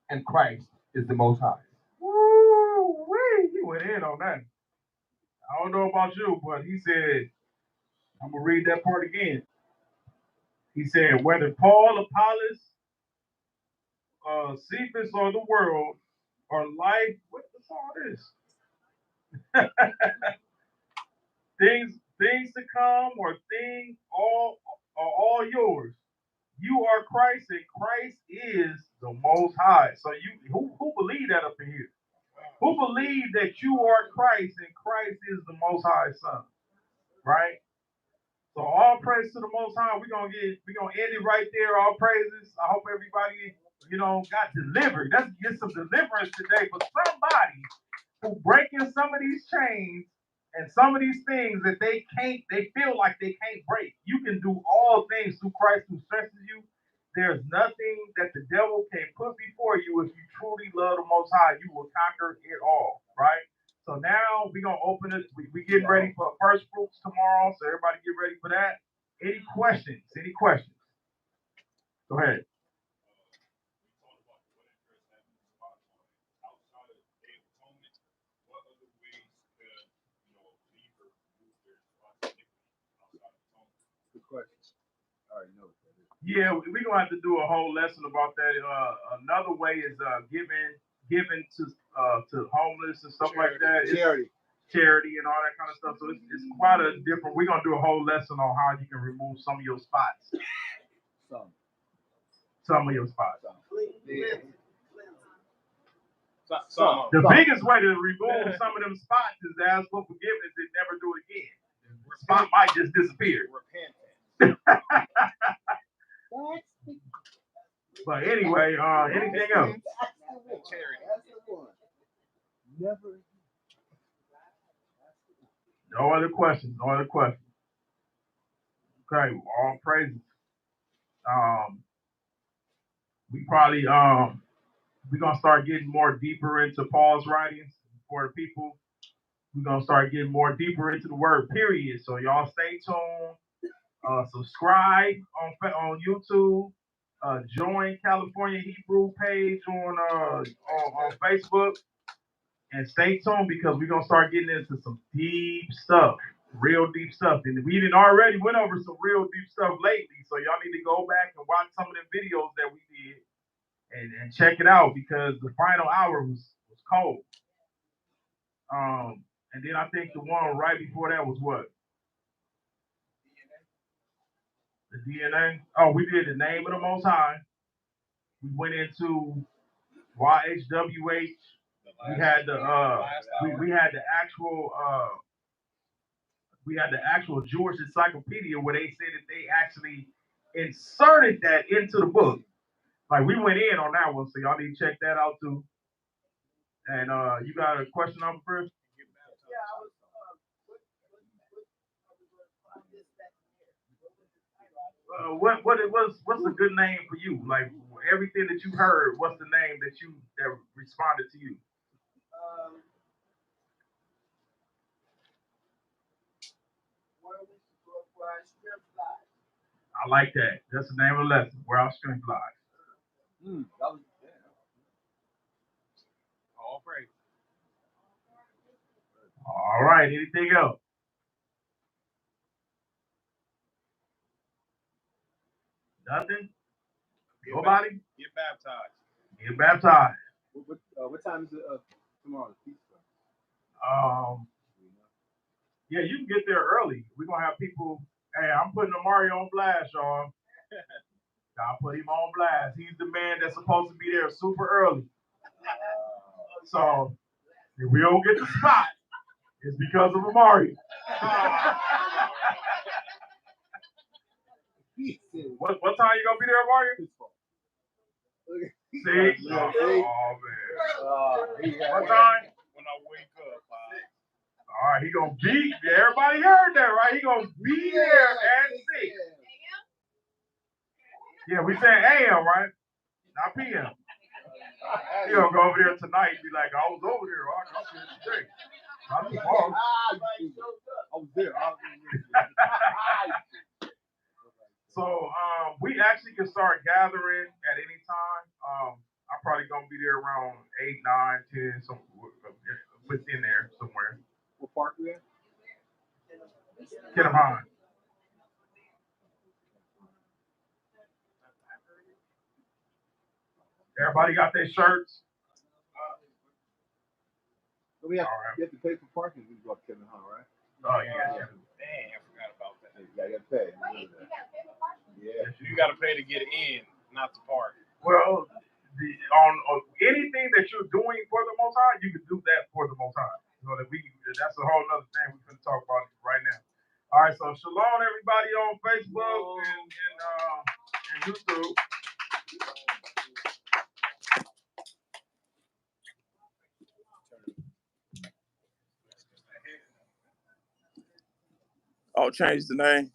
and Christ is the Most High. Woo-wee, he went in on that. I don't know about you, but he said, I'm going to read that part again. He said, whether Paul, Apollos, Cephas, or the world, or life, what's all this? things to come, or things all are all yours. You are Christ, and Christ is the Most High. So who believe that up in here? Who believe that you are Christ and Christ is the Most High Son? Right? So all praise to the Most High. We're gonna end it right there. All praises. I hope everybody, got delivered. Let's get some deliverance today for somebody who breaking some of these chains and some of these things that they feel like they can't break. You can do all things through Christ who strengthens you. There's nothing that the devil can put before you. If you truly love the Most High, you will conquer it all, right? So now we're going to open it. We're getting ready for first fruits tomorrow, so everybody get ready for that. Any questions? Any questions? Go ahead. Good question. I already know what that is. Yeah, we're going to have to do a whole lesson about that. Another way is giving to homeless and stuff like that. Charity and all that kind of stuff. So it's quite a different. We're gonna do a whole lesson on how you can remove some of your spots. Some of your spots. The biggest way to remove some of them spots is to ask for forgiveness and never do it again. The spot might just disappear. But anyway, anything else? Never. No other questions. Okay, all praises. We probably we're gonna start getting more deeper into Paul's writings for the people. We're gonna start getting more deeper into the word period. So y'all stay tuned. Subscribe on YouTube. Join California Hebrew page on Facebook. And stay tuned because we're gonna start getting into some deep stuff, real deep stuff. And we already went over some real deep stuff lately. So y'all need to go back and watch some of the videos that we did and check it out because the final hour was cold. And then I think the one right before that was what? The DNA. Oh, we did the name of the Most High. We went into YHWH. We had the actual Jewish encyclopedia where they said that they actually inserted that into the book. Like we went in on that one, so y'all need to check that out too. And you got a question on first? What's a good name for you? Like everything that you heard, what's the name that responded to you? I like that. That's the name of the lesson. Where our strength lies. All right. Anything else? Nothing? Nobody? Get baptized. Get baptized. What time is it tomorrow? Yeah, you can get there early. We're gonna have people. Hey, I'm putting Amari on blast, y'all. I'll put him on blast. He's the man that's supposed to be there super early. So if we don't get the spot, it's because of Amari. What time you gonna be there, Amari? See? Oh man. What time? When I wake up. All right, he gonna be. Everybody heard that, right? He gonna be there at 6. Yeah, we saying AM, right? Not PM. He gonna go over there tonight and be like, I was over there. I come here today. Not tomorrow. I was there. So we actually can start gathering at any time. I'm probably gonna be there around 8, 9, 10, some within there somewhere. What park we at? Kenham High. Everybody got their shirts. So we have, All right. you have to pay for parking when you go up to Kevin Hahn, right? Oh yeah. Dang, I forgot about that. Yeah, you got to pay. Yeah. You got to pay to get in, not to park. Well, on anything that you're doing for the Most High, you can do that for the Most High. You know that's a whole other thing we're going to talk about right now. All right, so shalom everybody on Facebook and YouTube. Oh, change the name.